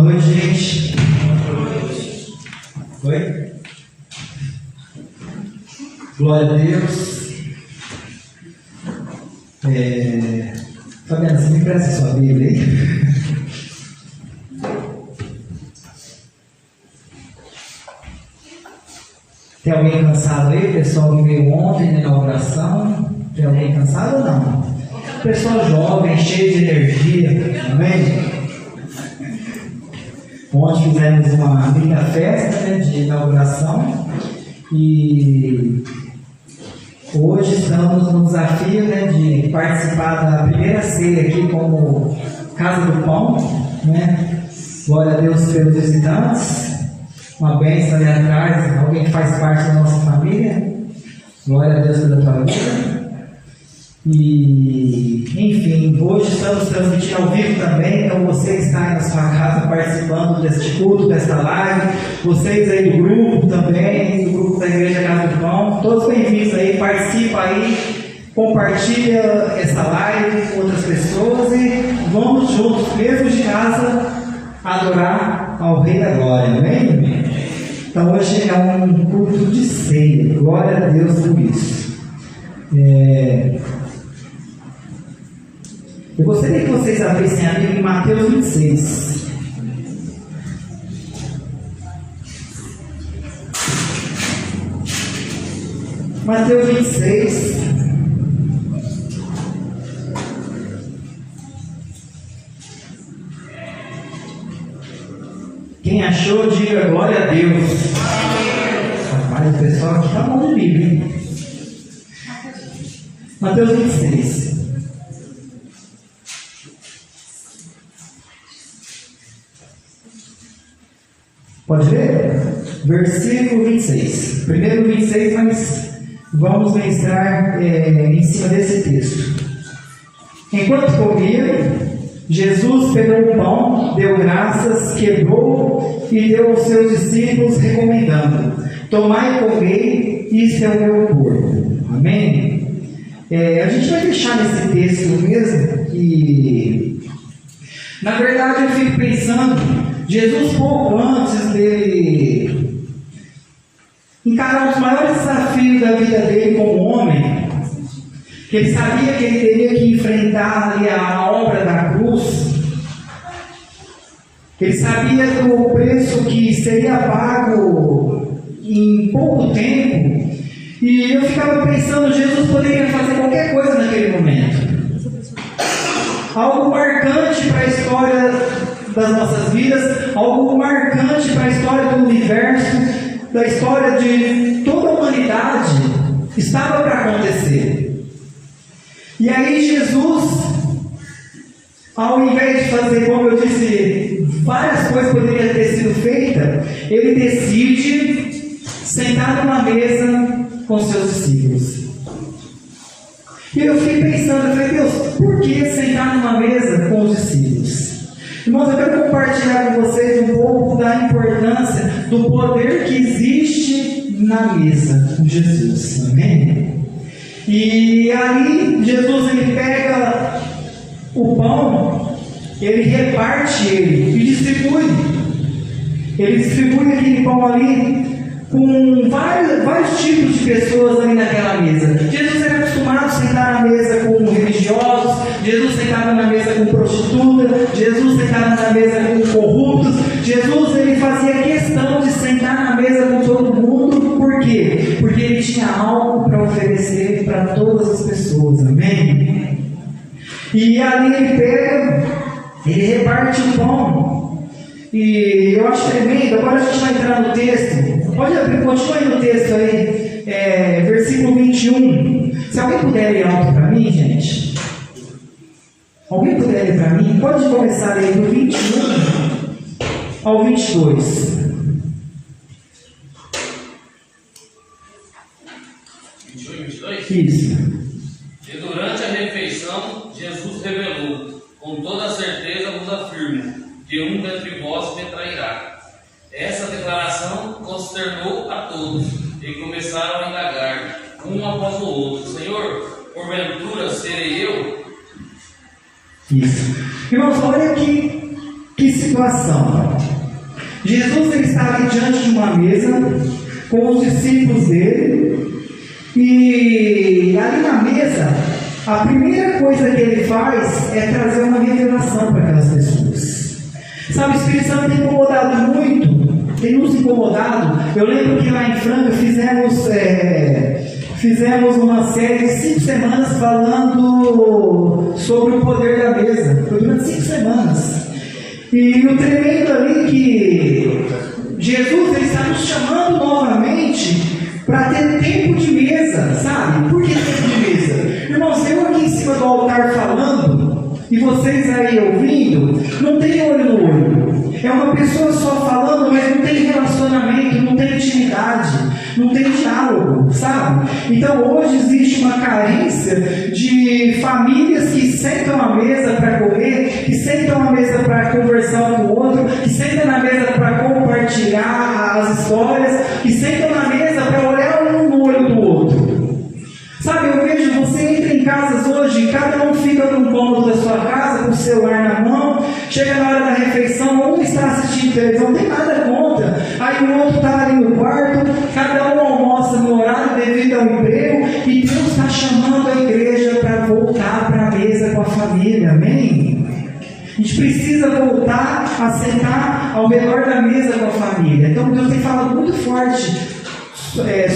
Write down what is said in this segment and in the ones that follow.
noite, gente. Oi? Glória a Deus. Fabiana, você me presta a sua Bíblia aí? Tem alguém cansado aí? O pessoal que veio ontem na inauguração? Tem alguém cansado ou não? Pessoal jovem, cheio de energia, amém? Ontem fizemos uma linda festa, né, de inauguração e hoje estamos no desafio, né, de participar da primeira ceia aqui como Casa do Pão, né? Glória a Deus pelos visitantes, uma bênção ali atrás, alguém que faz parte da nossa família, glória a Deus pela tua vida. E, enfim, hoje estamos transmitindo ao vivo também, então você que está aí na sua casa participando deste culto, desta live, vocês aí do grupo também, do grupo da Igreja Casa do Pão, todos bem-vindos aí, participa aí, compartilha essa live com outras pessoas e vamos juntos, mesmo de casa, adorar ao Rei da Glória, amém? Então hoje é um culto de ceia, glória a Deus por isso. Eu gostaria que vocês abrissem a Bíblia em Mateus 26. Mateus 26. Quem achou, diga glória a Deus. Rapaz, o pessoal aqui está bom de Bíblia, hein? Mateus 26. Pode ler? Versículo 26. Primeiro 26, mas vamos ministrar em cima desse texto. Enquanto comia, Jesus pegou o pão, deu graças, quebrou e deu aos seus discípulos, recomendando: tomai e comei, isto é o meu corpo. Amém? A gente vai deixar nesse texto mesmo que, na verdade, eu fico pensando, Jesus, pouco antes dele encarar um dos maiores desafios da vida dele como homem, que ele sabia que ele teria que enfrentar ali a obra da cruz, ele sabia do preço que seria pago em pouco tempo, e eu ficava pensando, Jesus poderia fazer qualquer coisa naquele momento, algo marcante para a história das nossas vidas, algo marcante para a história do universo, da história de toda a humanidade, estava para acontecer. E aí Jesus, ao invés de fazer, como eu disse, várias coisas poderiam ter sido feitas, ele decide sentar numa mesa com seus discípulos. E eu fiquei pensando, eu falei, Deus, por que sentar numa mesa com os discípulos? Irmãos, eu quero compartilhar com vocês um pouco da importância do poder que existe na mesa com Jesus, amém? E aí, Jesus, ele pega o pão, ele reparte ele e distribui. Ele distribui aquele pão ali com vários tipos de pessoas ali naquela mesa. Jesus era acostumado a sentar na mesa com religiosos, Jesus sentava na mesa com prostitutas, Jesus sentava na mesa com corruptos. Jesus, ele fazia questão de sentar na mesa com todo mundo. Por quê? Porque ele tinha algo para oferecer para todas as pessoas, amém? E ali ele pega, ele reparte o pão. E eu acho tremendo. Agora a gente vai entrar no texto. Pode abrir, continue no texto aí, versículo 21. Se alguém puder ler alto para mim, gente. Alguém puder ler para mim? Pode começar aí do 21 ao 22. 21 e 22? Isso. E durante a refeição, Jesus revelou: com toda certeza vos afirmo, que um dentre vós me trairá. Essa declaração consternou a todos, e começaram a indagar, um após o outro: Senhor, porventura serei eu? Isso. Irmãos, olha que Que situação! Jesus ele está ali diante de uma mesa com os discípulos dele, e ali na mesa, a primeira coisa que ele faz é trazer uma revelação para aquelas pessoas. Sabe, o Espírito Santo tem incomodado muito, tem nos incomodado. Eu lembro que lá em Franca fizemos uma série de 5 semanas falando sobre o poder da mesa. Foi durante 5 semanas. E o tremendo ali que Jesus ele está nos chamando novamente para ter tempo de mesa, sabe? Por que tempo de mesa? Irmãos, eu aqui em cima do altar falando, e vocês aí ouvindo, não tem olho no olho. É uma pessoa só falando, mas não tem relacionamento, não tem intimidade, não tem diálogo, sabe? Então hoje existe uma carência de famílias que sentam à mesa para comer, que sentam à mesa para conversar um com o outro, que sentam na mesa para compartilhar as histórias, que sentam na mesa para olhar um no olho do outro. Sabe, eu vejo, você entra em casas hoje, cada um fica num cômodo da sua casa, com o celular na mão, chega na hora da refeição, um está assistindo televisão, não tem nada contra, aí o outro está ali no quarto, cada um almoça no horário devido ao emprego, e Deus está chamando a igreja para voltar para a mesa com a família, amém? A gente precisa voltar a sentar ao redor da mesa com a família. Então Deus tem falado muito forte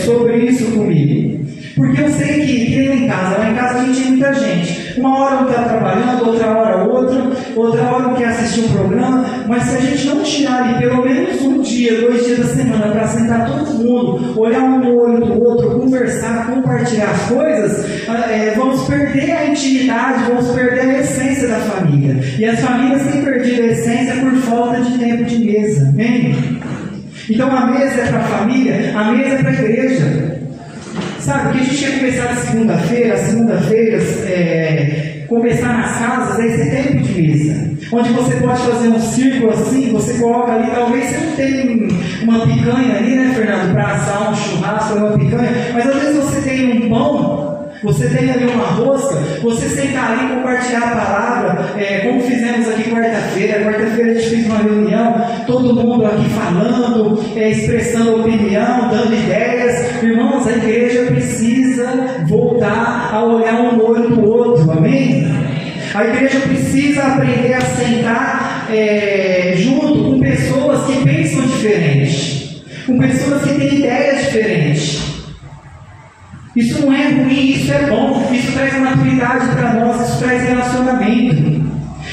sobre isso comigo. Porque eu sei que lá em casa a gente tem muita gente. Uma hora um está trabalhando, outra hora um quer assistir um programa, mas se a gente não tirar ali pelo menos um dia, 2 dias da semana para sentar todo mundo, olhar um no olho do outro, conversar, compartilhar as coisas, vamos perder a intimidade, vamos perder a essência da família. E as famílias têm perdido a essência por falta de tempo de mesa. Amém? Então a mesa é para a família, a mesa é para a igreja. Sabe, porque a gente ia começar na segunda-feira, as segunda-feiras, começar nas casas, é esse tempo de mesa. Onde você pode fazer um círculo assim, você coloca ali, talvez você não tenha uma picanha ali, né, Fernando, para assar um churrasco, uma picanha, mas às vezes você tem um pão, você tem ali uma rosca, você sentar ali e compartilhar a palavra, como fizemos aqui quarta-feira. Quarta-feira a gente fez uma reunião, todo mundo aqui falando, expressando opinião, dando ideias. Irmãos, a igreja precisa voltar a olhar um no olho do outro, amém? A igreja precisa aprender a sentar junto com pessoas que pensam diferente, com pessoas que têm ideias diferentes. Isso não é ruim, isso é bom, isso traz maturidade para nós, isso traz relacionamento.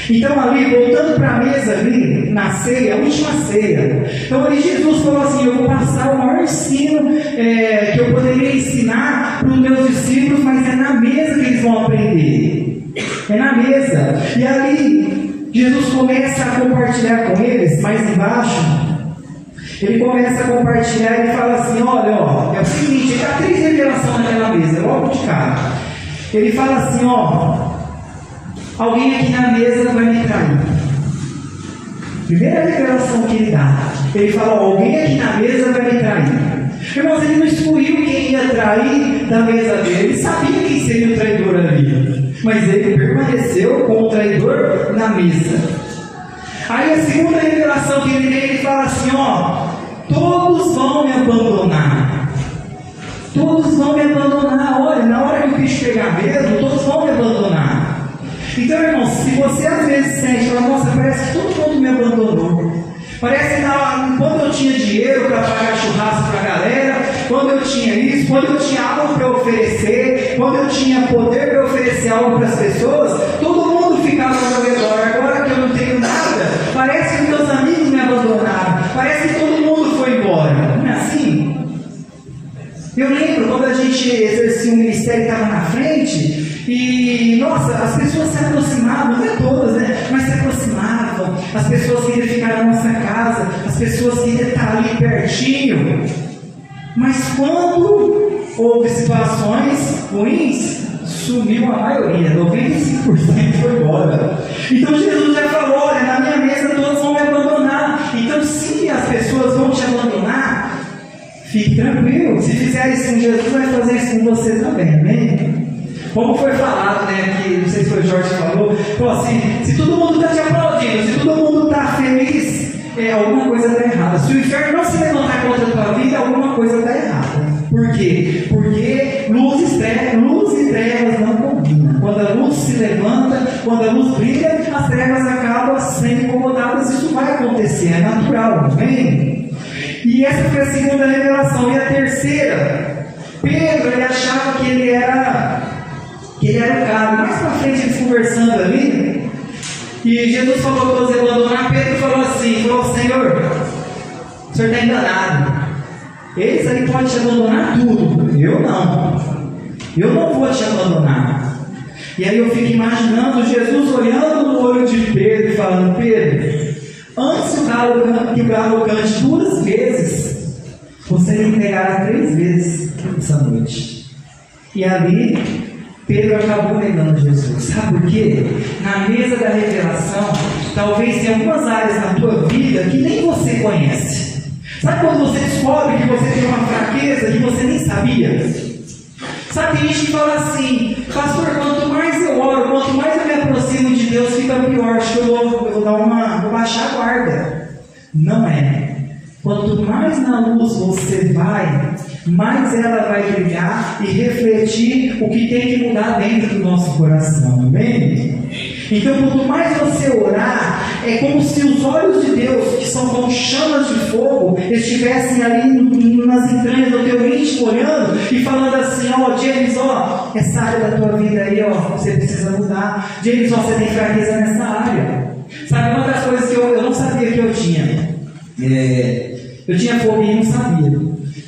Então ali, voltando para a mesa ali, na ceia, a última ceia, então ali Jesus falou assim, eu vou passar o maior ensino que eu poderia ensinar para os meus discípulos, mas é na mesa que eles vão aprender, é na mesa. E ali, Jesus começa a compartilhar com eles, mais embaixo, ele começa a compartilhar e ele fala assim, olha, é o seguinte, ele dá 3 revelações naquela mesa, logo de cara. Ele fala assim, alguém aqui na mesa vai me trair. Primeira revelação que ele dá, ele fala, alguém aqui na mesa vai me trair. Irmãos, ele não excluiu quem ia trair da mesa dele, ele sabia quem seria o traidor ali, mas ele permaneceu com o traidor na mesa. Aí a segunda revelação que ele tem, ele fala assim, todos vão me abandonar. Todos vão me abandonar. Olha, na hora que o bicho pegar mesmo, todos vão me abandonar. Então, irmãos, se você às vezes sente, nossa, parece que todo mundo me abandonou. Parece que quando eu tinha dinheiro para pagar churrasco para a galera, quando eu tinha isso, quando eu tinha algo para oferecer, quando eu tinha poder para oferecer algo para as pessoas, todo mundo ficava ao meu redor. Agora que eu não tenho nada, parece que meus amigos me abandonaram, parece que todo mundo foi embora. Não é assim? Eu lembro quando a gente exercia um ministério e estava na frente, e nossa, as pessoas se aproximavam, não é todas, né? Mas se aproximavam, as pessoas queriam ficar na nossa casa, as pessoas queriam estar ali pertinho. Mas quando houve situações ruins, sumiu a maioria, 95% foi embora. Então Jesus já falou, olha, na minha mesa todos vão me abandonar. Então se as pessoas vão te abandonar, fique tranquilo, se fizer isso com Jesus, vai fazer isso com você também, amém? Como foi falado, né, que não sei se foi o Jorge que falou assim, se todo mundo está te aplaudindo, se todo mundo está feliz, alguma coisa está errada. Se o inferno não se levantar contra a tua vida, alguma coisa está errada. Por quê? Porque luz e trevas não combinam. Quando a luz se levanta, quando a luz brilha, as trevas acabam sendo incomodadas. Isso vai acontecer, é natural, amém? E essa foi a segunda revelação. E a terceira, Pedro, ele achava que ele era o cara. Mais para frente, eles conversando ali, e Jesus falou para os abandonar. Pedro falou assim: Senhor, o senhor está enganado. Eles ali podem te abandonar tudo, eu não vou te abandonar. E aí eu fico imaginando Jesus olhando no olho de Pedro e falando: Pedro, antes que o galo cante 2 vezes, você me negará 3 vezes essa noite. E ali Pedro acabou negando Jesus. Sabe por quê? Na mesa da revelação, talvez tenha algumas áreas na tua vida que nem você conhece. Sabe quando você descobre que você tem uma fraqueza que você nem sabia? Sabe, tem gente que fala assim: pastor, quanto mais eu oro, quanto mais eu me aproximo de Deus, fica pior. Acho que eu vou baixar a guarda. Não é. Quanto mais na luz você vai, mais ela vai brilhar e refletir o que tem que mudar dentro do nosso coração, amém? Então, quanto mais você orar, é como se os olhos de Deus, que são como chamas de fogo, estivessem ali nas entranhas do teu íntimo, olhando e falando assim: James, essa área da tua vida aí, você precisa mudar. James, você tem fraqueza nessa área. Sabe, uma das coisas que eu não sabia que eu tinha? Eu tinha fobia e não sabia.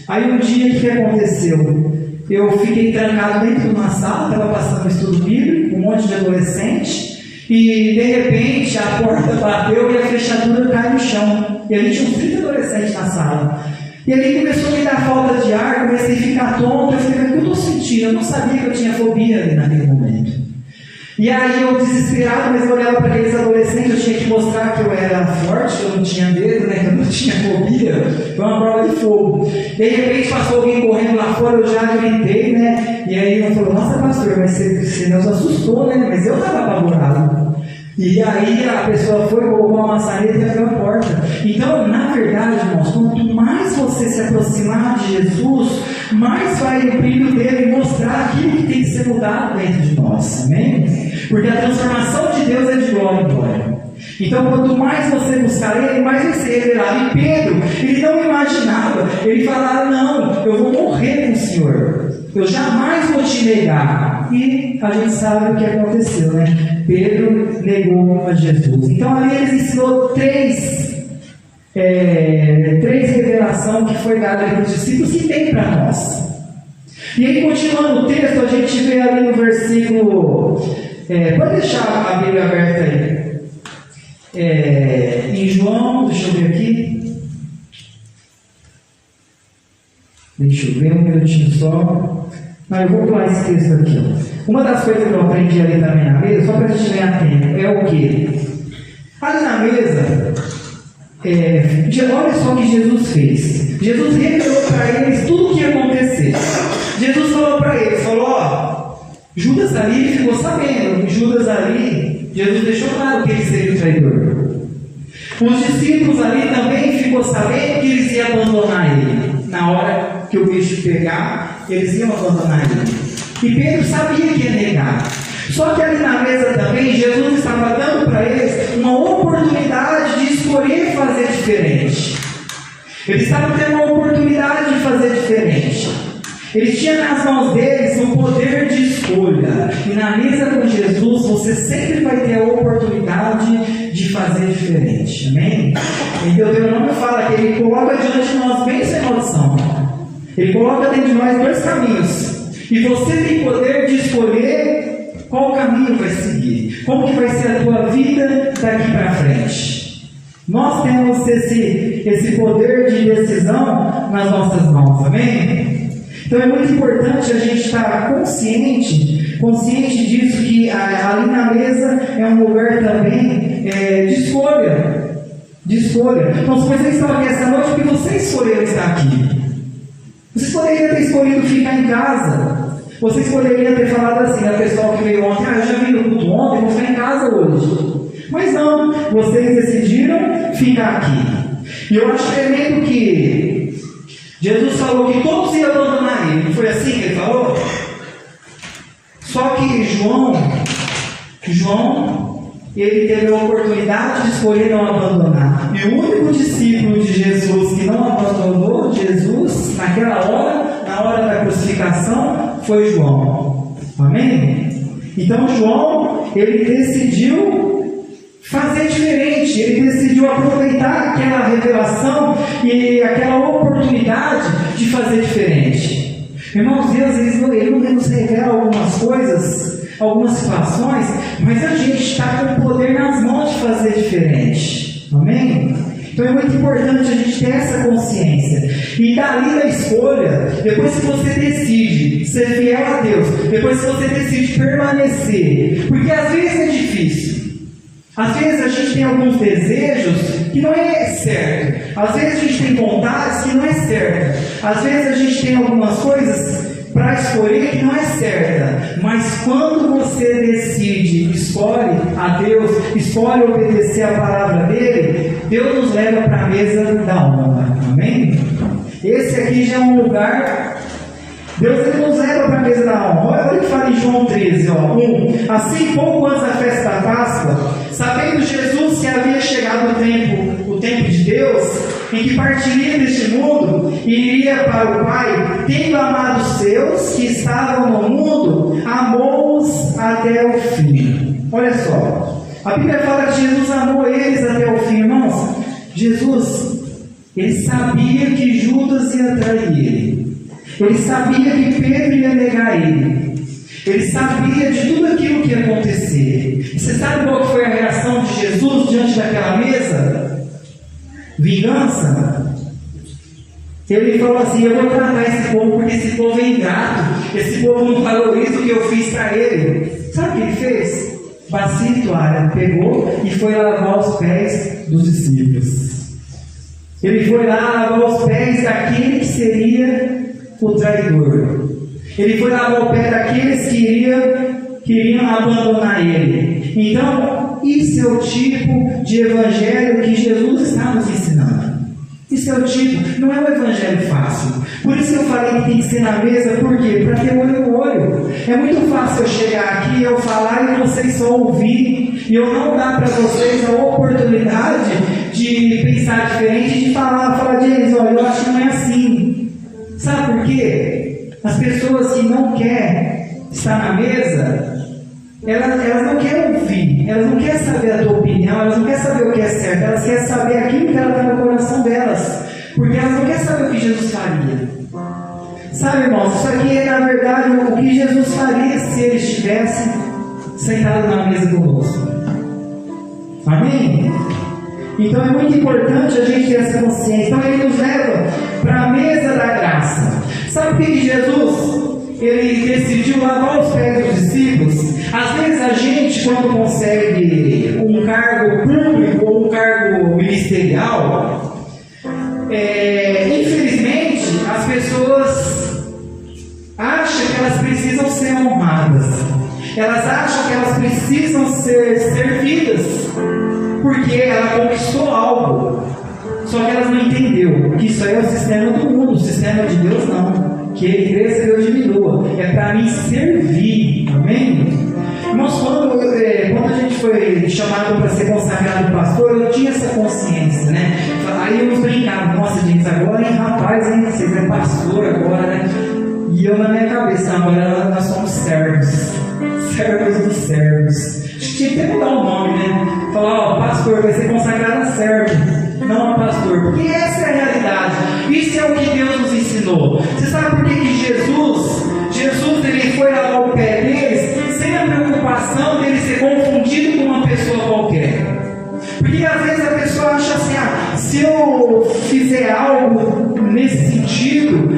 Aí um dia, o que aconteceu? Eu fiquei trancado dentro de uma sala, estava passando um estudo bíblico, um monte de adolescente, e de repente a porta bateu e a fechadura cai no chão. E ali tinha uns 30 adolescentes na sala. E ali começou a me dar falta de ar, comecei a ficar tonto. Eu falei: o que eu estou sentindo? Eu não sabia que eu tinha fobia ali naquele momento. E aí eu desesperado, mas eu olhava para aqueles adolescentes, eu tinha que mostrar que eu era forte, que eu não tinha medo, que eu não tinha fobia. Foi uma prova de fogo. De repente passou alguém correndo lá fora, eu já gritei, E aí eu falei: nossa, pastor, mas você nos assustou, Mas eu estava apavorado. E aí a pessoa foi, colocou uma maçaneta e abriu a porta. Então, na verdade, irmãos, quanto mais você se aproximar de Jesus, mais vai o brilho dele mostrar aquilo que tem que ser mudado dentro de nós, amém? Porque a transformação de Deus é de glória em glória. Então, quanto mais você buscar ele, mais vai ser revelado. E Pedro, ele não imaginava, ele falava: não, eu vou morrer com o Senhor, eu jamais vou te negar. E a gente sabe o que aconteceu, Pedro negou a Jesus. Então ali ele ensinou três revelações que foi dada para os discípulos, que tem para nós. E aí, continuando o texto, a gente vê ali no versículo, pode deixar a Bíblia aberta aí, em João, deixa eu ver aqui, deixa eu ver um minutinho só. Eu vou pular esse texto aqui. Uma das coisas que eu aprendi ali também na mesa, só para a gente ganhar tempo, é o quê? Ali na mesa, olha só o que Jesus fez. Jesus revelou para eles tudo o que ia acontecer. Jesus falou para eles, Judas ali ficou sabendo. Judas ali, Jesus deixou claro que ele seria o traidor. Os discípulos ali também ficou sabendo que eles iam abandonar ele. Na hora que o bicho pegar, eles iam abandonar ele. E Pedro sabia que ia negar. Só que ali na mesa também, Jesus estava dando para eles uma oportunidade de escolher fazer diferente. Eles estavam tendo uma oportunidade de fazer diferente. Eles tinham nas mãos deles o poder de escolha. E na mesa com Jesus, você sempre vai ter a oportunidade de fazer diferente. Amém? Então o Deuteronômio fala que ele coloca diante de nós bem sem noção. Ele coloca dentro de nós 2 caminhos. E você tem poder de escolher qual caminho vai seguir. Como que vai ser a tua vida daqui para frente. Nós temos esse poder de decisão nas nossas mãos. Amém? Então é muito importante a gente estar consciente disso, que ali na mesa é um lugar também de escolha. Então, se vocês estão aqui essa noite, porque vocês escolheram estar aqui. Vocês poderiam ter escolhido ficar em casa. Vocês poderiam ter falado assim, a pessoa que veio ontem: eu já vim no culto ontem, vou ficar em casa hoje. Mas não, vocês decidiram ficar aqui. E eu acho tremendo que Jesus falou que todos iam abandonar ele. Não foi assim que ele falou? Só que João, ele teve a oportunidade de escolher não abandonar. E o único discípulo de Jesus que não abandonou Jesus naquela hora, na hora da crucificação, foi João. Amém? Então João, ele decidiu fazer diferente, ele decidiu aproveitar aquela revelação e aquela oportunidade de fazer diferente. Irmãos, Deus ele não nos revela algumas coisas, algumas situações, mas a gente está com o poder nas mãos de fazer diferente. Amém? Então é muito importante a gente ter essa consciência. E dali da escolha, depois que você decide ser fiel a Deus, depois que você decide permanecer, porque às vezes é difícil. Às vezes a gente tem alguns desejos que não é certo. Às vezes a gente tem vontades que não é certa. Às vezes a gente tem algumas coisas para escolher que não é certa. Mas quando você decide, escolhe a Deus, escolhe obedecer a palavra dele, Deus nos leva para a mesa da honra. Amém? Esse aqui já é um lugar. Deus ele nos leva para a mesa da honra. Olha o que fala em João 13, 1. Assim, pouco antes da festa da Páscoa, sabendo Jesus que havia chegado o tempo de Deus, em que partiria deste mundo e iria para o Pai, tendo amado os seus que estavam no mundo, amou-os até o fim. Olha só, a Bíblia fala que Jesus amou eles até o fim, irmãos. Jesus, ele sabia que Judas ia trair ele. Ele sabia que Pedro ia negar ele. Ele sabia de tudo aquilo que ia acontecer. E você sabe qual foi a reação de Jesus diante daquela mesa? Vingança. Ele falou assim: eu vou tratar esse povo porque esse povo é ingrato. Esse povo não valoriza o que eu fiz para ele. Sabe o que ele fez? Bacia e toalha, pegou e foi lavar os pés dos discípulos. Ele foi lá lavar os pés daquele que seria o traidor. Ele foi lavar o pé daqueles que queriam abandonar ele. Então, isso é o tipo de evangelho que Jesus está nos ensinando. Isso é o tipo, não é um evangelho fácil. Por isso que eu falei que tem que ser na mesa, por quê? Para ter olho no olho. É muito fácil eu chegar aqui, eu falar e vocês só ouvir, e eu não dar para vocês a oportunidade de pensar diferente, de falar de eles, olha, eu acho que não é assim. Sabe por quê? As pessoas que não querem estar na mesa, elas não querem ouvir, elas não querem saber a tua opinião, elas não querem saber o que é certo, elas querem saber aquilo que ela está no coração delas, porque elas não querem saber o que Jesus faria. Sabe, irmãos, isso aqui é na verdade o que Jesus faria se ele estivesse sentado na mesa conosco. Amém? Então é muito importante a gente ter essa consciência. Então ele nos leva para a mesa da graça. Sabe por que Jesus ele decidiu lavar os pés dos discípulos? Às vezes a gente, quando consegue um cargo público ou um cargo ministerial, infelizmente as pessoas acham que elas precisam ser honradas. Elas acham que elas precisam ser servidas porque ela conquistou algo. Só que elas não entenderam que isso aí é o sistema do mundo, o sistema de Deus não. Que ele cresça e eu diminua. É para mim servir. Amém? Irmãos, quando a gente foi chamado para ser consagrado pastor, eu tinha essa consciência, né? Aí eu nos brincava, nossa gente, agora, hein, rapaz, hein, vocês é pastor agora, né? E eu na minha cabeça, agora nós somos servos. Servos dos servos. Tinha que até mudar o nome, né? Falar, ó, pastor, vai ser consagrado a servo, não a pastor. Porque essa é a realidade. Isso é o que Deus nos ensinou. Você sabe por que Jesus ele foi lavar o pé deles sem a preocupação dele ser confundido com uma pessoa qualquer? Porque às vezes a pessoa acha assim, se eu fizer algo nesse sentido,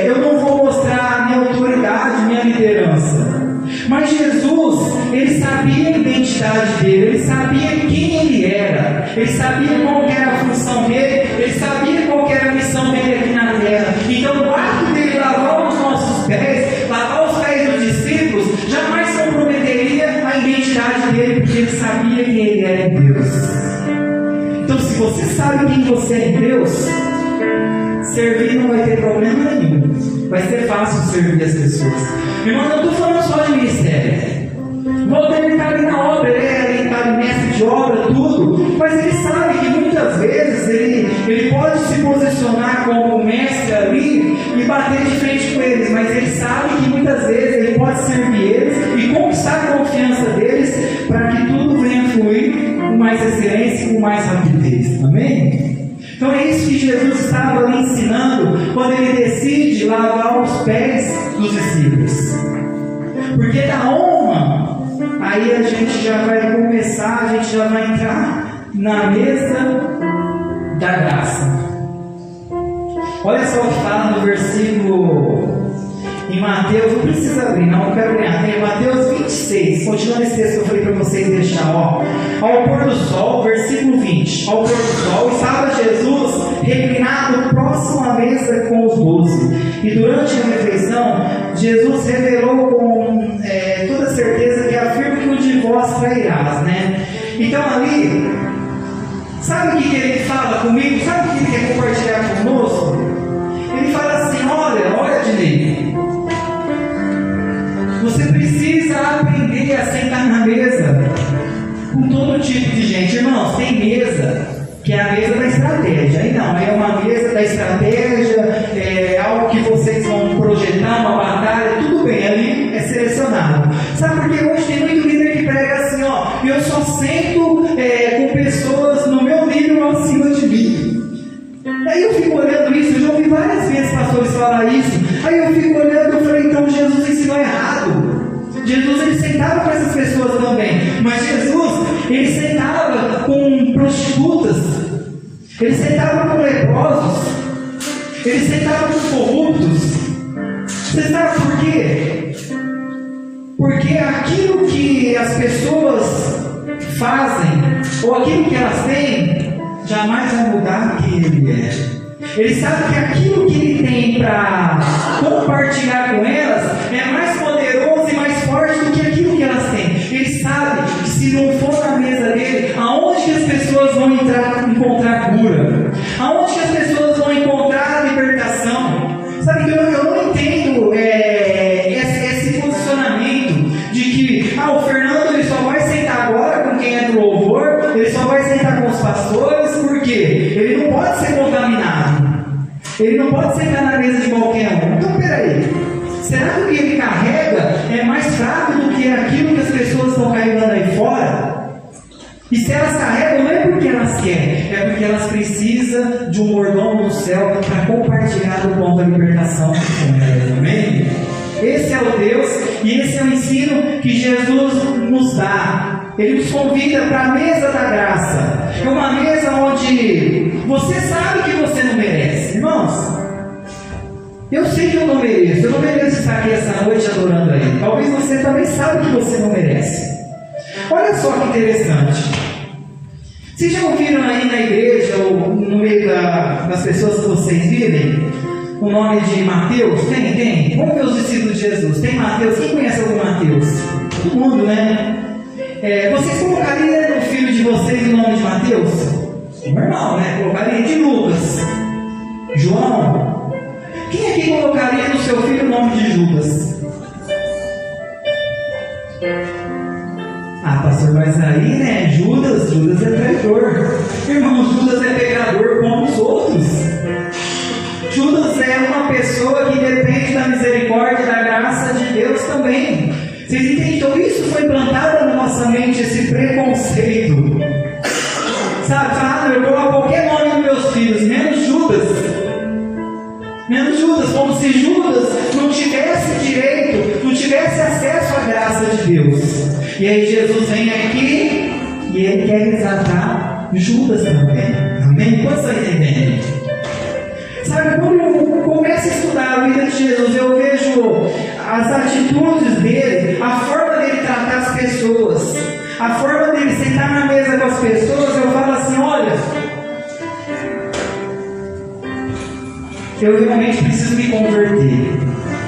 eu não vou mostrar a minha autoridade, minha liderança. Mas Jesus, ele sabia a identidade dele, ele sabia quem ele era, ele sabia qual era a função dele, ele sabia qual era a missão dele aqui na terra. Então o ato dele lavar os nossos pés, lavar os pés dos discípulos, jamais comprometeria a identidade dele, porque ele sabia quem ele era em Deus. Então se se você sabe quem você é em Deus, servir não vai ter problema nenhum. Vai ser fácil servir as pessoas. Irmão, não estou falando só de ministério. Walter está ali na obra, ele está mestre de obra, tudo, mas ele sabe que muitas vezes ele pode se posicionar como mestre ali e bater de frente com eles, mas ele sabe que muitas vezes ele pode servir eles e conquistar a confiança deles para que tudo venha fluir com mais excelência e com mais rapidez. Amém? Então é isso que Jesus estava ali ensinando quando ele decide lavar os pés dos discípulos. Porque da honra, aí a gente já vai começar, a gente já vai entrar na mesa da graça. Olha só o que fala no versículo em Mateus, não precisa abrir, não quero ganhar. Tem Mateus 26, continuando esse texto que eu falei para vocês deixar, ó. Ao pôr do sol, versículo 20. Ao pôr do sol, estava Jesus reclinado próximo à mesa com os 12. E durante a refeição, Jesus revelou com toda certeza que afirma que um de vós trairás, né? Então ali, sabe o que ele fala comigo? Sabe o que ele quer compartilhar conosco? Ele fala assim, olha Dinei, você precisa aprender a sentar na mesa com todo tipo de gente. Irmãos, tem mesa que é a mesa da estratégia. Aí não, é uma mesa da estratégia, é algo que vocês vão projetar, uma batalha, tudo bem, ali é selecionado. Sabe por que hoje tem muito líder que prega assim, ó, eu só sento com pessoas no meu nível acima de mim. Aí eu fico olhando isso, eu já ouvi várias vezes pastores falar isso. Aí eu fico olhando e falei, então Jesus ensinou errado. Jesus ele sentava com essas pessoas também, mas Jesus ele sentava com prostitutas, ele sentava com leprosos, ele sentava com corruptos. Você sabe por quê? Porque aquilo que as pessoas fazem, ou aquilo que elas têm, jamais vai mudar quem ele é. Ele sabe que aquilo que ele tem para compartilhar com elas é mais poderoso e mais forte do que aquilo que elas têm. Ele sabe que se não for na mesa dele, aonde que as pessoas vão encontrar cura? Aonde que as pessoas vão encontrar libertação? Sabe que eu não entendo esse posicionamento de que o Fernando ele só vai sentar agora com quem é do louvor, ele só vai sentar com os pastores, porque ele não pode ser contaminado. Ele não pode sentar na mesa de qualquer um. Então, peraí. Será que o que ele carrega é mais fraco do que aquilo que as pessoas estão carregando aí fora? E se elas carregam, não é porque elas querem, é porque elas precisam de um mordomo do céu para compartilhar o pão da libertação com elas. Amém? Esse é o Deus e esse é o ensino que Jesus nos dá. Ele nos convida para a mesa da graça. É uma mesa onde você sabe que você não merece. Irmãos, eu sei que eu não mereço. Eu não mereço estar aqui essa noite adorando a Ele. Talvez você também saiba que você não merece. Olha só que interessante. Vocês já ouviram aí na igreja ou no meio das pessoas que vocês vivem o nome de Mateus? Tem? Vamos ver os discípulos de Jesus. Tem Mateus? Quem conhece algum Mateus? Todo mundo, né? Vocês colocariam no filho de vocês o nome de Mateus? Normal, né? Colocaria de Lucas, João. Quem aqui colocaria no seu filho o nome de Judas? Pastor, mas aí, né? Judas é traidor. Irmão, Judas é pecador como os outros. Judas é uma pessoa que depende da misericórdia e da graça de Deus também. Vocês entendem? Então isso foi plantado na nossa mente, esse preconceito. Sabe, eu coloco qualquer nome nos meus filhos, menos Judas. Menos Judas, como se Judas não tivesse direito, não tivesse acesso à graça de Deus. E aí Jesus vem aqui e ele quer resgatar Judas também. Amém? Quantos estão entendendo? Sabe, quando eu começo a estudar a vida de Jesus, eu vejo as atitudes dele, a forma dele tratar as pessoas, a forma dele sentar na mesa com as pessoas, eu falo assim, olha, eu realmente preciso me converter.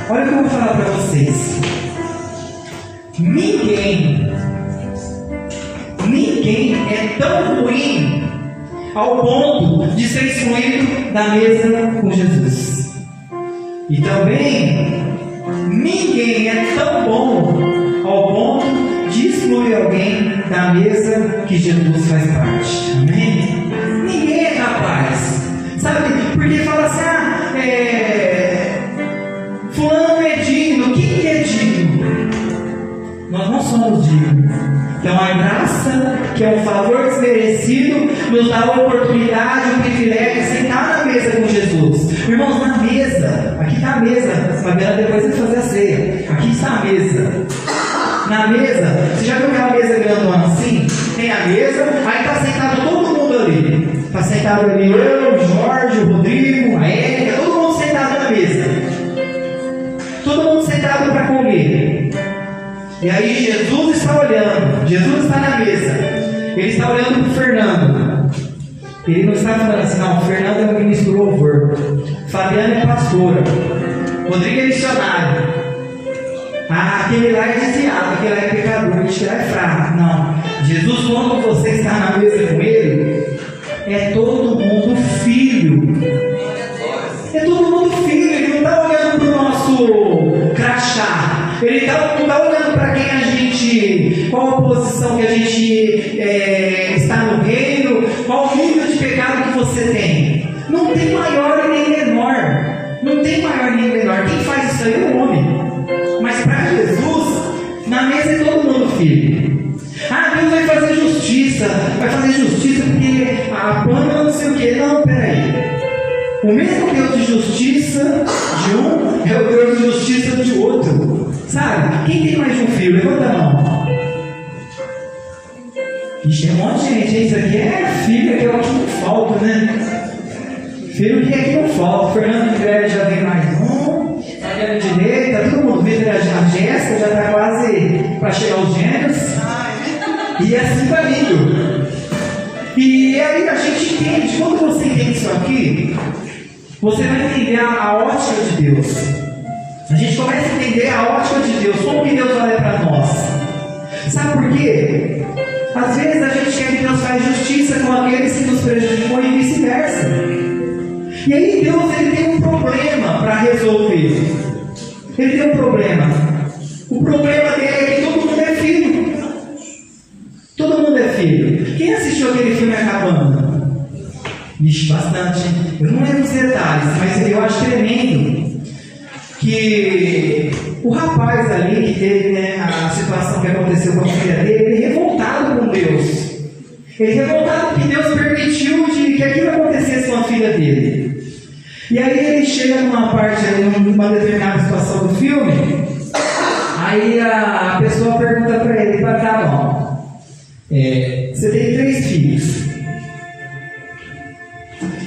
Olha o que eu vou falar para vocês. Ninguém é tão ruim ao ponto de ser excluído da mesa com Jesus. E também, ninguém é tão bom ao ponto de excluir alguém da mesa que Jesus faz parte. Amém? Ninguém é capaz. Sabe? Porque fala assim, fulano é digno. Quem é digno? Nós não somos dignos. Então a graça, que é um favor desmerecido, nos dá a oportunidade, o privilégio de sentar na mesa com Jesus. Irmãos, na mesa, aqui está a mesa. Fabiana depois vai fazer a ceia. Aqui está a mesa. Na mesa, você já viu aquela mesa grandona assim? Tem a mesa, aí está sentado todo mundo ali. Está sentado ali eu, o Jorge, o Rodrigo, a Érica, todo mundo sentado na mesa. Todo mundo sentado para comer. E aí Jesus está olhando, Jesus está na mesa, ele está olhando para o Fernando. Ele não está falando assim, não, o Fernando é um ministro do louvor, Fabiana é pastora, Rodrigo é missionário, aquele lá é desviado, aquele lá é pecador, aquele lá é fraco. Não, Jesus, quando você está na mesa com ele, é todo mundo filho. É todo mundo filho, ele não está olhando para o nosso crachá. Ele não está olhando para quem a gente, qual a posição que a gente está no reino, qual o nível de pecado que você tem. Não tem maior e nem menor. Não tem maior nem menor. Quem faz isso aí é o homem. Mas para Jesus, na mesa é todo mundo filho. Deus vai fazer justiça. Vai fazer justiça porque a Pâmela não sei o que. Não, peraí. O mesmo Deus de justiça de um é o Deus de justiça de outro. Sabe? Quem tem mais de um filho? Levanta a mão. Ixi, é um monte de gente. Isso aqui é filho, que é o que não falta, né? Filho que é que não falta. Fernando de Velho já vem mais um. Fabiana de direita, todo mundo vendo. A Jéssica já está quase para chegar aos gêmeos. E assim vai indo. E aí a gente entende. Quando você entende isso aqui, você vai entender a ótica de Deus. A gente começa a entender a ótica de Deus, como que Deus olha para nós. Sabe por quê? Às vezes a gente quer que Deus faça justiça com aqueles que nos prejudicam e vice-versa. E aí Deus ele tem um problema para resolver. Ele tem um problema. O problema dele é que todo mundo é filho. Todo mundo é filho. Quem assistiu aquele filme Acabando? Vixe, bastante. Eu não lembro os detalhes, mas eu acho tremendo que o rapaz ali que teve a situação que aconteceu com a filha dele, ele é revoltado com Deus. Ele é revoltado que Deus permitiu que aquilo acontecesse com a filha dele. E aí ele chega numa parte, numa determinada situação do filme, aí a pessoa pergunta para ele, tá bom, você tem 3 filhos.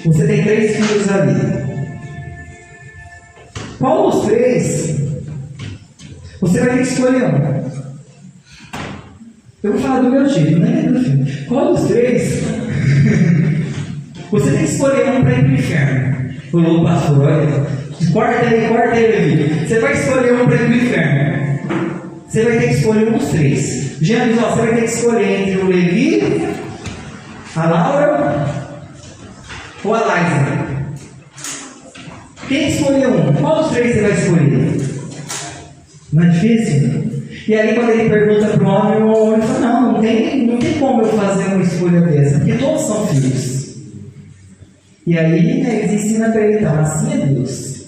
Você tem 3 filhos ali. Qual dos 3 você vai ter que escolher um? Eu vou falar do meu jeito, né? Do filme. Qual dos 3 você tem que escolher um para ir para o inferno? Falou o pastor, olha, corta aí, Levi. Você vai escolher um para ir para o inferno. Você vai ter que escolher um dos 3. James, você vai ter que escolher entre o Levi, a Laura ou a Liza. Quem escolheu um? Qual dos 3 você vai escolher? Não é difícil? E aí quando ele pergunta para o homem, o homem fala, não tem como eu fazer uma escolha dessa, porque todos são filhos. E aí eles ensinam para ele, então, assim é Deus.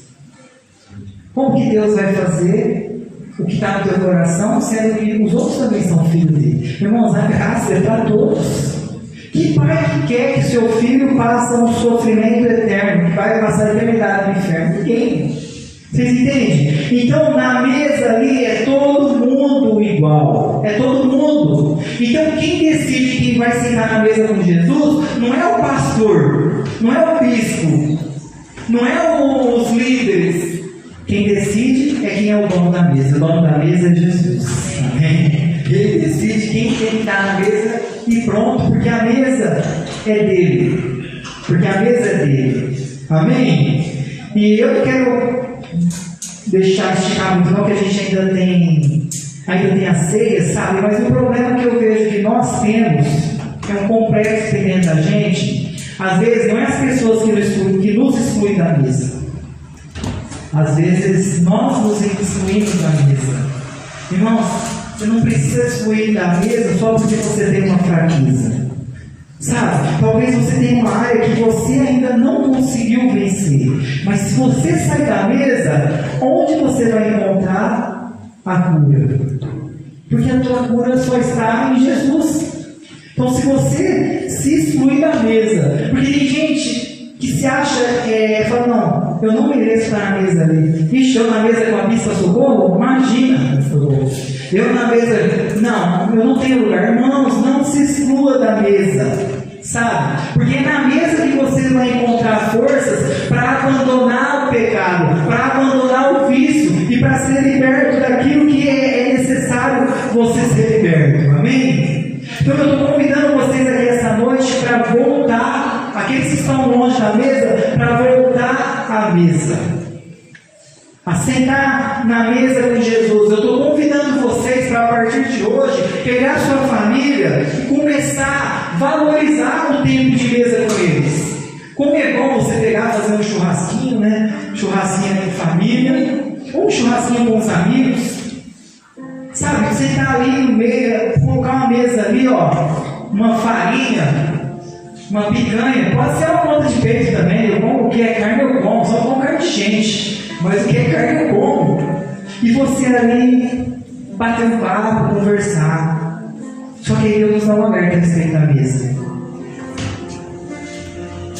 Como que Deus vai fazer o que está no teu coração, sendo que os outros também são filhos dele? Irmãos, a graça é para todos. Que pai que quer que seu filho passe um sofrimento eterno, que vai passar a eternidade no inferno? Ninguém. Vocês entendem? Então na mesa ali é todo mundo igual. É todo mundo. Então quem decide quem vai sentar na mesa com Jesus não é o pastor, não é o bispo, não é os líderes. Quem decide é quem é o dono da mesa. O dono da mesa é Jesus. Amém? Ele decide quem tem que estar na mesa e pronto, porque a mesa é dele. Porque a mesa é dele. Amém? E eu não quero deixar esticar muito não, que a gente ainda tem a ceia, sabe? Mas o problema que eu vejo que nós temos é um complexo dentro da gente. Às vezes não é as pessoas que nos excluem da mesa. Às vezes nós nos excluímos da mesa. Irmãos, você não precisa excluir da mesa só porque você tem uma fraqueza. Sabe, talvez você tenha uma área que você ainda não conseguiu vencer. Mas se você sair da mesa, onde você vai encontrar a cura? Porque a tua cura só está em Jesus. Então, se você se excluir da mesa, porque tem gente que se acha, fala, não, eu não mereço estar na mesa ali. Ixi, eu na mesa com a Bispa Socorro? Imagina, eu na mesa, não, eu não tenho lugar. Irmãos, não se exclua da mesa, sabe? Porque é na mesa que você vai encontrar forças para abandonar o pecado, para abandonar o vício e para ser liberto daquilo que é necessário você ser liberto, amém? Então eu estou convidando vocês aqui essa noite para voltar, aqueles que estão longe da mesa, para voltar à mesa, a sentar na mesa com Jesus. Eu estou convidando vocês para, a partir de hoje, pegar sua família e começar a valorizar o tempo de mesa com eles. Como é bom você pegar, fazer um churrasquinho, né? Churrasquinho em família, ou um churrasquinho com os amigos. Sabe, você está ali no meio, colocar uma mesa ali, ó, uma farinha, uma picanha, pode ser uma ponta de peito também. Eu como o que é carne, eu como, só como carne de gente, mas o que é carne eu como. E você ali bater um papo, conversar. Só que Deus nos dá um alerta a respeito da mesa.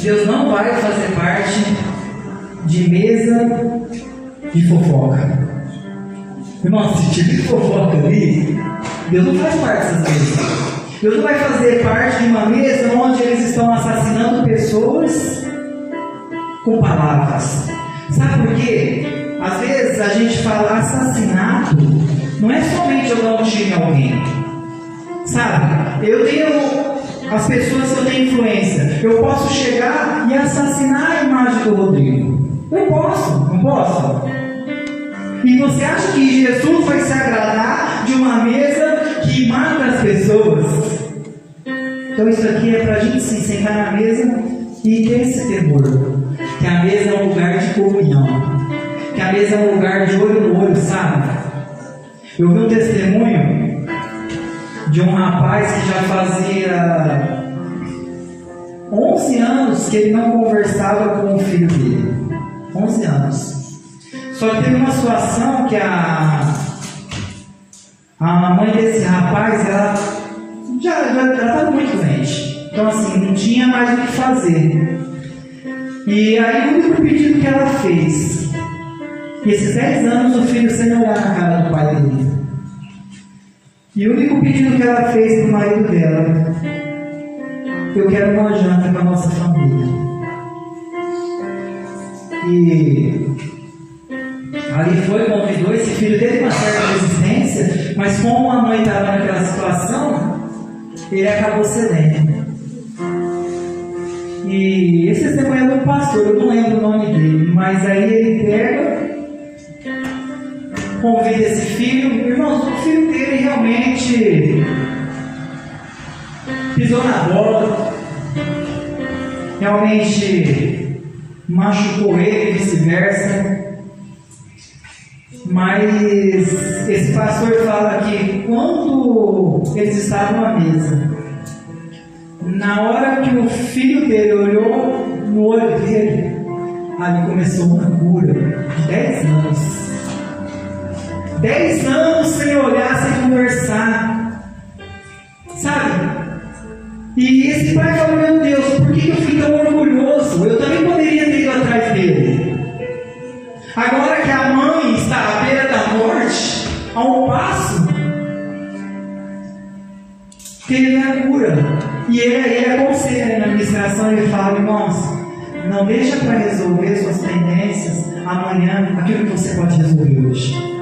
Deus não vai fazer parte de mesa de fofoca. Irmão, esse tipo de fofoca ali, Deus não faz parte dessas mesas. Deus não vai fazer parte de uma mesa onde eles estão assassinando pessoas com palavras. Sabe por quê? Às vezes a gente fala assassinato, não é somente eu dar um tiro em alguém. Sabe? Eu tenho as pessoas que eu tenho influência. Eu posso chegar e assassinar a imagem do Rodrigo. Eu posso, não posso? E você acha que Jesus vai se agradar de uma mesa que mata as pessoas? Então isso aqui é para a gente se sentar na mesa e ter esse temor. Que a mesa é um lugar de comunhão. Que a mesa é um lugar de olho no olho, sabe? Eu vi um testemunho de um rapaz que já fazia 11 anos que ele não conversava com o filho dele. 11 anos. Só que teve uma situação que a mãe desse rapaz, ela estava muito doente. Então assim, não tinha mais o que fazer. E aí o único pedido que ela fez, e esses 10 anos o filho sem olhar na cara do pai dele. E o único pedido que ela fez para o marido dela: eu quero uma janta com a nossa família. E ali foi, convidou, esse filho teve uma certa resistência, mas como a mãe estava naquela situação, ele acabou cedendo. E esse testemunho é do pastor, eu não lembro o nome dele, mas aí ele pega, convida esse filho. Irmãos, o filho dele realmente pisou na bola, realmente machucou ele e vice-versa. Mas esse pastor fala que quando eles estavam à mesa, na hora que o filho dele olhou no olho dele, ali começou uma cura de 10 anos. 10 anos sem olhar, sem conversar. Sabe? E esse pai falou: meu Deus, por que eu fui tão orgulhoso? Eu também poderia ter ido atrás dele. Agora que a mãe está à beira da morte, a um passo, teve a cura. E ele aconselha na administração, ele fala: irmãos, não deixa para resolver suas tendências amanhã aquilo que você pode resolver hoje.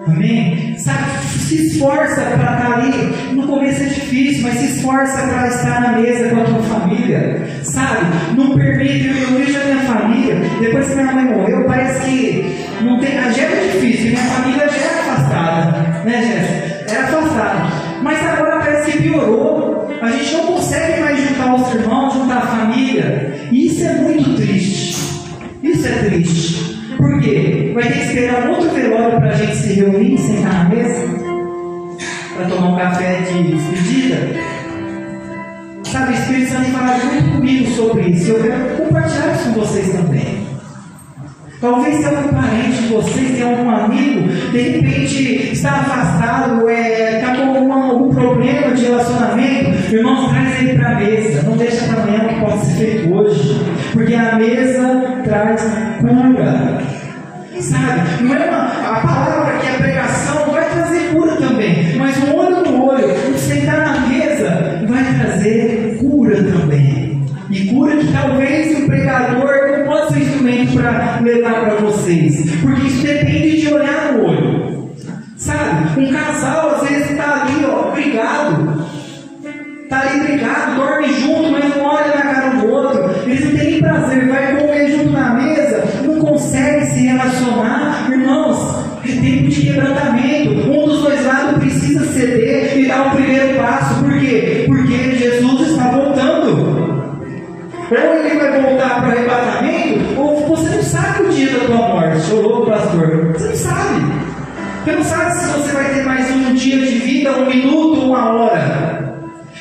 Amém? Sabe, se esforça para estar ali. No começo é difícil, mas se esforça para estar na mesa com a tua família. Sabe? Não permite. Eu vejo a minha família, depois que minha mãe morreu, parece que não tem. Já era difícil, minha família já era afastada, né, Jéssica? Era afastada. Mas agora parece que piorou. A gente não consegue mais juntar os irmãos, juntar a família. E isso é muito triste. Isso é triste. Por quê? Vai ter que esperar um outro velório para a gente se reunir, sentar na mesa, para tomar um café de despedida. Sabe, o Espírito Santo tem falado muito comigo sobre isso. Eu quero compartilhar isso com vocês também. Talvez tenha algum parente de vocês, tenha algum amigo, de repente está afastado, está com algum problema de relacionamento. Irmãos, traz ele para a mesa. Não deixa para amanhã que pode ser feito hoje. Porque a mesa traz cura. Sabe? Não é a palavra que a pregação vai trazer cura também. Mas o olho no olho, sentar na mesa, vai trazer cura também. E cura que talvez o pregador não possa ser instrumento para levar para vocês. Porque isso depende de olhar no olho. Sabe? Um casal às vezes está ali, brigado. Está ali brigado, dorme junto, mas não olha na cara do outro. Eles não têm nem prazer, vai comer junto na mesa, não consegue se relacionar. Irmãos, é tempo de quebrantamento. Um dos dois lados precisa ceder e dar o primeiro passo. Por quê? Porque Jesus está voltando. Ou ele vai voltar para o arrebatamento, ou você não sabe o dia da tua morte. Ô louco, pastor, você não sabe. Você não sabe se você vai ter mais um dia de vida, um minuto, uma hora.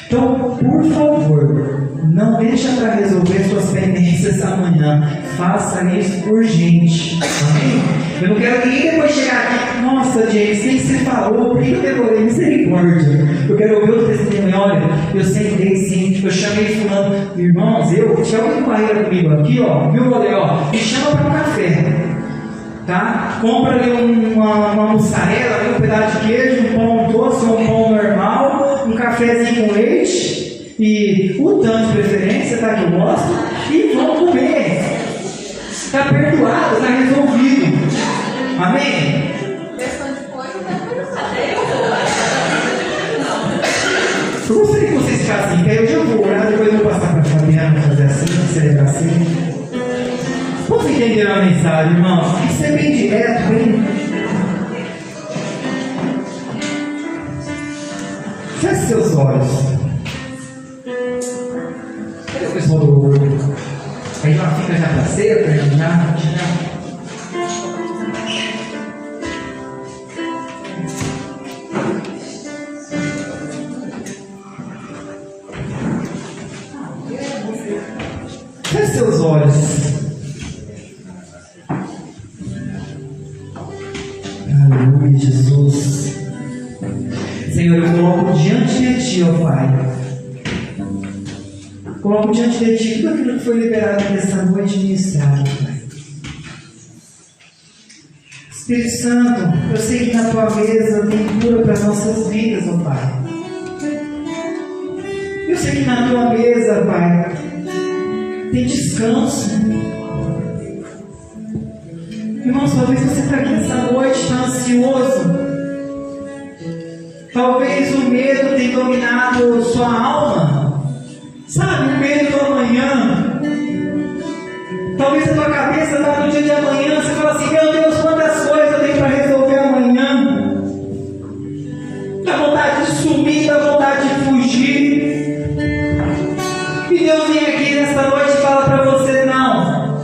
Então, por favor, não deixa para resolver suas pendências amanhã. Faça isso urgente. Amém? Eu não quero que ninguém depois chegar aqui. Nossa, James, nem você falou, por que eu demorei? Misericórdia. Eu quero ouvir o testemunho. Olha, eu sentei sim, eu chamei fulano. Irmãos, tinha alguém com barreira comigo aqui, viu, Goleó? Me chama para um café. Tá? Compra ali uma mussarela, um pedaço de queijo, um pão doce, um pão normal, um cafezinho com leite e o tanto de preferência, tá? Que eu gosto, e vamos comer. Está perdoado, está resolvido. Amém? Eu gostaria que vocês ficassem em pé. Eu já vou orar, depois eu vou passar para a Fabiana fazer assim, celebrar assim. Vocês entenderam a mensagem, irmãos? Tem que ser bem direto, bem. Feche seus olhos. Cadê o pessoal do orgulho? Aí já fica já para ceia, para já. Feche seus olhos. Aleluia, Jesus. Senhor, eu coloco diante de Ti, ó Pai. Coloco diante de Ti tudo aquilo que foi liberado nessa noite ministrada, Pai. Espírito Santo, eu sei que na Tua mesa tem cura para as nossas vidas, ó Pai. Eu sei que na Tua mesa, Pai, tem descanso. Irmãos, talvez você está aqui nessa noite, está ansioso. Talvez o medo tenha dominado sua alma. Sabe, o medo do amanhã. Talvez a tua cabeça está no dia de amanhã. Você fala assim, meu Deus, quantas coisas eu tenho para resolver amanhã. Dá vontade de sumir, dá vontade de fugir. E Deus vem aqui nesta noite e fala para você, não.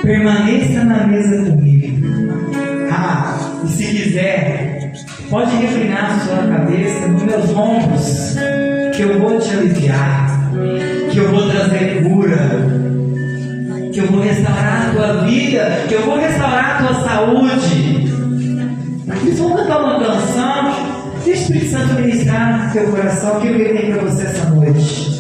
Permaneça na mesa comigo. E se quiser, pode reclinar a sua cabeça nos meus ombros, que eu vou te aliviar, que eu vou trazer cura, que eu vou restaurar a tua vida, que eu vou restaurar a tua saúde. Eles vão cantar uma canção, deixa o Espírito Santo ministrar no teu coração, o que ele tem para você essa noite.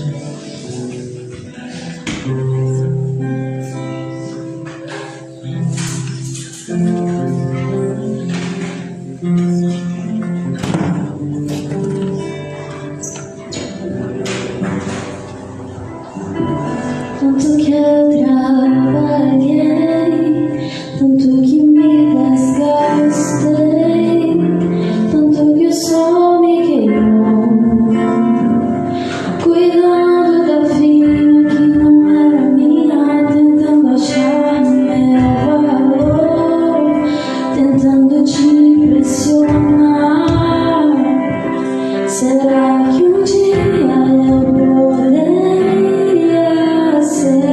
Tanto que eu trabalhei, tanto que me desgastei, tanto que o sol me queimou, cuidando da vida que não era minha, tentando achar meu valor, tentando te pressionar. Será que um dia eu poderia ser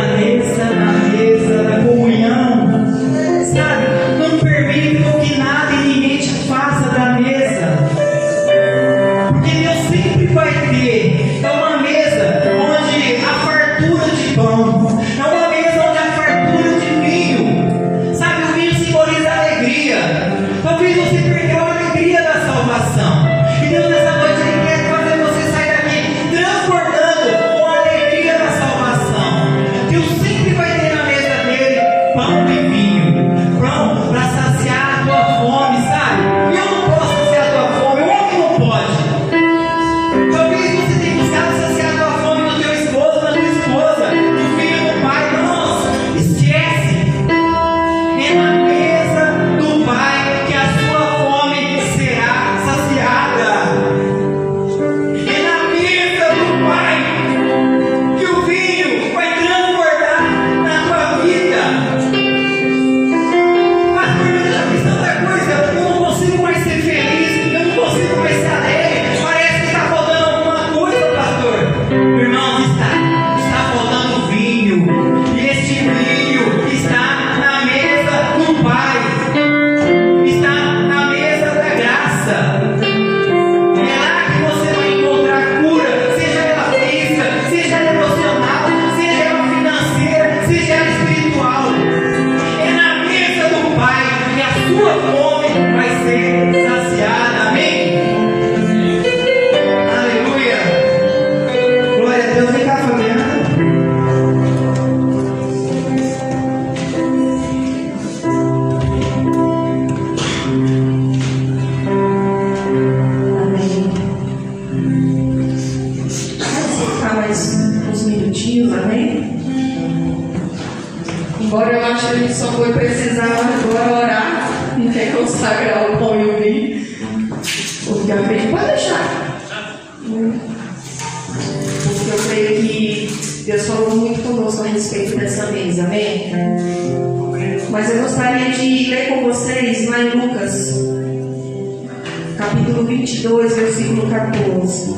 permaneça na mesa da comunhão, sabe? Não permita que nada e ninguém te faça da mesa, porque Deus sempre vai ter. É uma mesa onde a fartura de pão, é uma mesa onde a fartura de vinho, sabe? O vinho simboliza alegria. Talvez você perdeu a alegria da salvação, e Deus nessa noite Ele quer fazer você sair daqui transbordando com a alegria da salvação. Deus sempre vai ter na mesa dele pão e vinho, pão para saciar a tua fome, sabe? Eu não posso saciar a tua fome, o homem não pode. Talvez você tenha buscado saciar a tua fome no teu esposo, na tua esposa, no filho do pai. Não, esquece. É na mesa do pai que a sua fome será saciada. É na mesa do pai que o vinho vai transbordar na tua vida. Pastor, mas eu já fiz tanta coisa, eu não consigo mais ser feliz, eu não consigo mais ser alegre. Parece que está faltando alguma coisa, pastor. Irmãos, está faltando vinho. E este vinho está na mesa do Pai. Está na mesa da graça. É lá que você vai encontrar cura, seja ela física, seja ela emocional, seja ela financeira, seja ela espiritual. É na mesa do Pai que a sua fome vai ser saciada. Amém? Aleluia. Glória a Deus. Vem cá, Fabiana. Amém. Vamos ficar mais uns minutinhos, amém? Embora eu ache que a gente só foi precisar agora orar e quer consagrar o pão e o vinho. Porque a frente pode deixar. Porque eu creio que Deus falou muito conosco a respeito dessa mesa, amém? Mas eu gostaria de ler com vocês lá em Lucas, capítulo 22, versículo 14.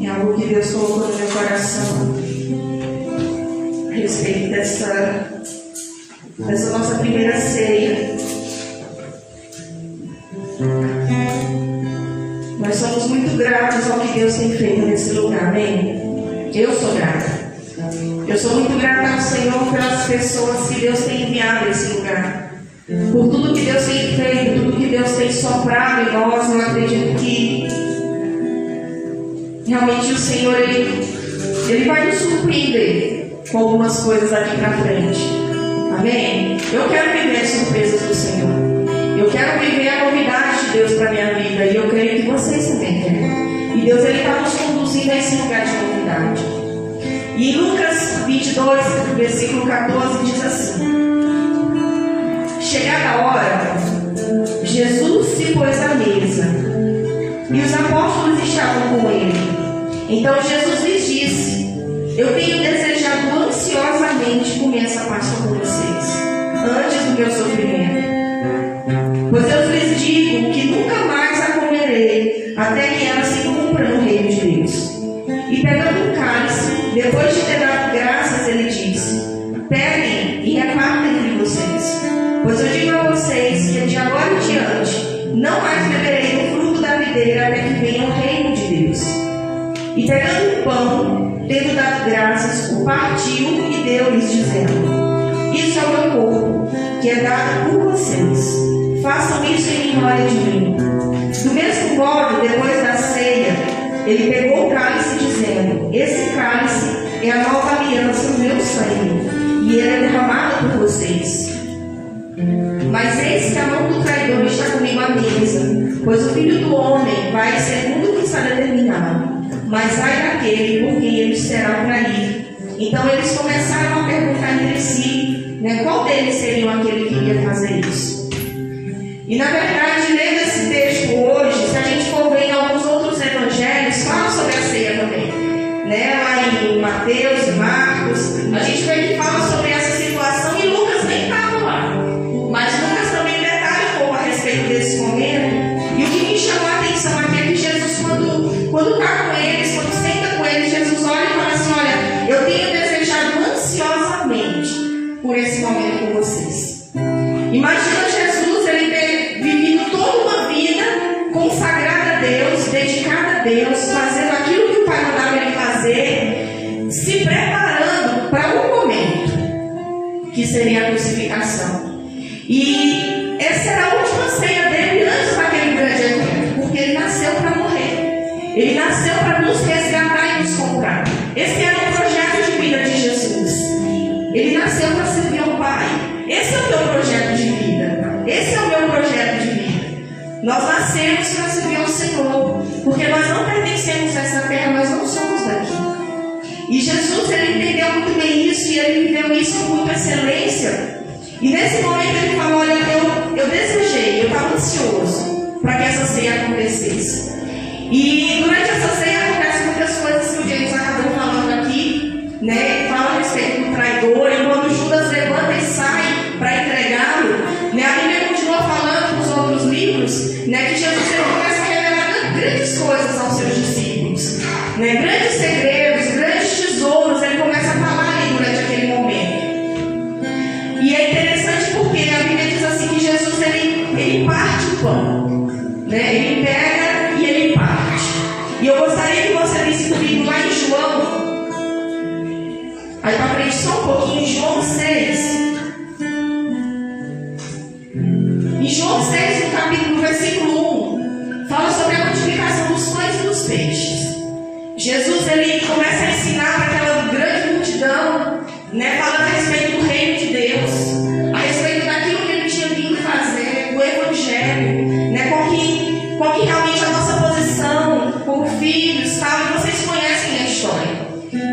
É algo que Deus colocou no meu coração a respeito dessa nossa primeira ceia. Nós somos muito gratos ao que Deus tem feito nesse lugar, amém? Eu sou grata. Eu sou muito grata ao Senhor pelas pessoas que Deus tem enviado a esse lugar. Por tudo que Deus tem feito, tudo que Deus tem soprado em nós. Eu acredito que realmente o Senhor ele vai nos surpreender com algumas coisas aqui pra frente. Amém? Eu quero viver as surpresas do Senhor. Eu quero viver a novidade de Deus para minha vida. E eu creio que vocês também querem. E Deus está nos conduzindo a esse lugar de novidade. E em Lucas 22, versículo 14, diz assim: chegada a hora, Jesus se pôs à mesa, e os apóstolos estavam com ele. Então Jesus lhes disse: eu tenho desejado ansiosamente comer essa Páscoa com vocês, antes do meu sofrimento. Pois eu lhes digo que nunca mais a comerei, até que ela se cumpra no reino de Deus. E pegando um cálice, depois de ter dado graças, ele disse: peguem e repartem entre vocês. Pois eu digo a vocês que de agora em diante não mais beberei do fruto da videira até que venha o reino de Deus. E pegando um pão, tendo dado graças, o partiu e deu-lhes, dizendo: isso é o meu corpo, que é dado por vocês. Façam isso em memória de mim. Do mesmo modo, depois da ceia, ele pegou o cálice, dizendo: esse cálice é a nova aliança no meu sangue, e ele é derramado por vocês. Mas eis que a mão do traidor está comigo à mesa, pois o Filho do Homem vai segundo o que está determinado. Mas ai daquele por quem eles serão traídos. Então eles começaram a perguntar entre si, qual deles seria aquele que iria fazer isso. E na verdade, lendo esse texto hoje, se a gente for ver em alguns outros evangelhos, fala sobre a ceia também. Lá em Mateus e Marcos, a gente vê que fala sobre essa situação e Lucas nem estava lá. Mas Lucas também detalha um pouco a respeito desse momento. E o que me chamou a atenção aqui é que Jesus, quando está com eles, quando senta com eles, Jesus olha e fala assim: olha, eu tenho viver esse momento com vocês. Imagina Jesus, ele ter vivido toda uma vida consagrada a Deus, dedicada a Deus, fazendo aquilo que o Pai mandava ele fazer, se preparando para um momento, que seria a crucificação. E essa era a última ceia dele antes daquele grande evento, porque ele nasceu para morrer. Ele nasceu para nos resgatar e nos comprar. Esse era o projeto de vida de Jesus. Ele nasceu para servir ao Pai. Esse é o meu projeto de vida. Esse é o meu projeto de vida. Nós nascemos para servir ao Senhor, porque nós não pertencemos a essa terra, nós não somos daqui. E Jesus, ele entendeu muito bem isso, e ele viveu isso com muita excelência. E nesse momento ele falou: olha, eu desejei, eu estava ansioso para que essa ceia acontecesse. E durante essa ceia acontecem muitas coisas que o James acabou falando aqui, né? Fala a respeito do traidor, e quando Judas levanta e sai para entregá-lo, né? A Bíblia continua falando nos outros livros, né? Que Jesus começa a revelar grandes coisas aos seus discípulos, né? Grandes segredos, grandes tesouros, ele começa a falar ali durante aquele momento. E é interessante porque a Bíblia diz assim que Jesus ele parte o pão, né? Ele pega e ele parte. E eu gostaria que você visse comigo lá em João, aí para frente só um pouquinho, em João 6. Em João 6, no capítulo, versículo 1, fala sobre a multiplicação dos pães e dos peixes. Jesus ele começa a ensinar para aquela grande multidão, né, falando a respeito do reino de Deus, a respeito daquilo que ele tinha vindo fazer, do Evangelho, né, qual que realmente é a nossa posição como filhos, tal, e vocês conhecem a história.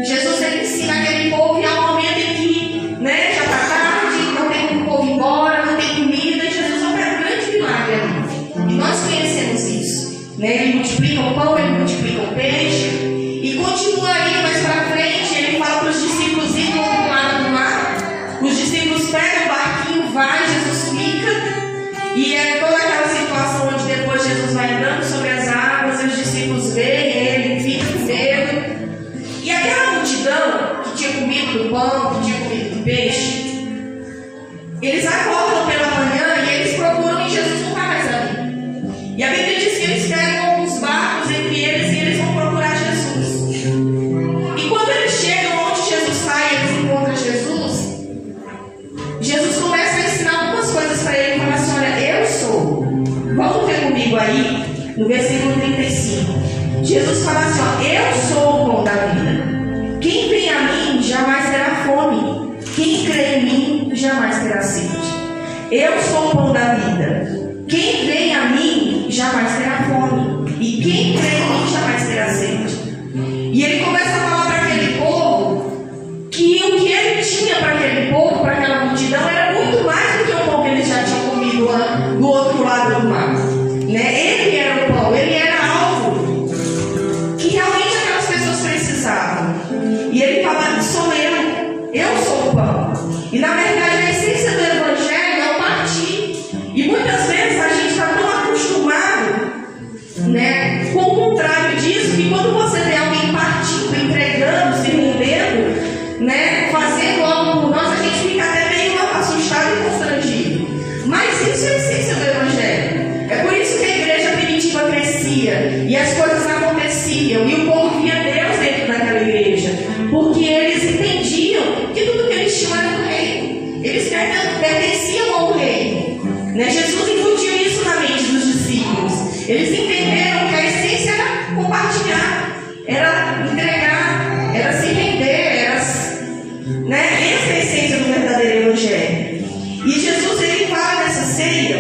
Jesus ele ensina aquele povo e há um momento em que, né, já está tarde, não tem como o povo ir embora, não tem comida, e Jesus opera um grande milagre ali. E nós conhecemos isso, né? Ele multiplica o pão, ele multiplica o peixe, e continua aí mais para frente, ele fala para os discípulos irem do outro lado do mar. Os discípulos pegam o barquinho, vai, Jesus fica, e é toda aquela situação onde depois Jesus vai andando sobre as águas, e os discípulos veem ele, fica com medo. E aquela multidão que tinha comido do pão, que tinha comido do peixe, eles acordam pela manhã e eles procuram e Jesus não está mais ali. E a Bíblia diz que eles pegam alguns barcos entre eles e eles vão procurar Jesus. E quando eles chegam onde Jesus está e eles encontram Jesus, Jesus começa a ensinar algumas coisas para ele e fala assim: olha, eu sou. Vamos ver comigo aí, no versículo 35. Jesus fala assim: ó, eu sou o pão da vida. Quem vem a mim jamais terá fome. Quem crê em mim jamais terá sede. Eu sou o pão da vida. Quem vem a mim jamais terá fome. E quem crê em mim jamais terá sede. E ele começa a falar para aquele povo que o que ele tinha para aquele povo, para aquela multidão, era muito mais do que o pão que eles já tinham comido lá do outro lado do mar, né? Ele era o pão, ele era algo que realmente aquelas pessoas precisavam. E ele fala: sou eu sou o pão. E na verdade a essência do Evangelho é o partir. E muitas vezes a gente está tão acostumado, né, com o contrário disso, que quando você vê alguém partindo, entregando, se rendendo, né, fazendo algo por nós, a gente fica até meio assustado e constrangido. Mas isso é a essência do Evangelho. É por isso que a igreja primitiva crescia e as coisas aconteciam e o povo via Deus dentro daquela igreja, porque eles entendiam que tudo que eles tinham era do reino. Eles pertenciam ao reino, né? Jesus incutiu isso na mente dos discípulos. Eles entenderam que a essência era compartilhar, era entregar, era se render, era, né? Essa é a essência do verdadeiro Evangelho. E Jesus ele fala nessa ceia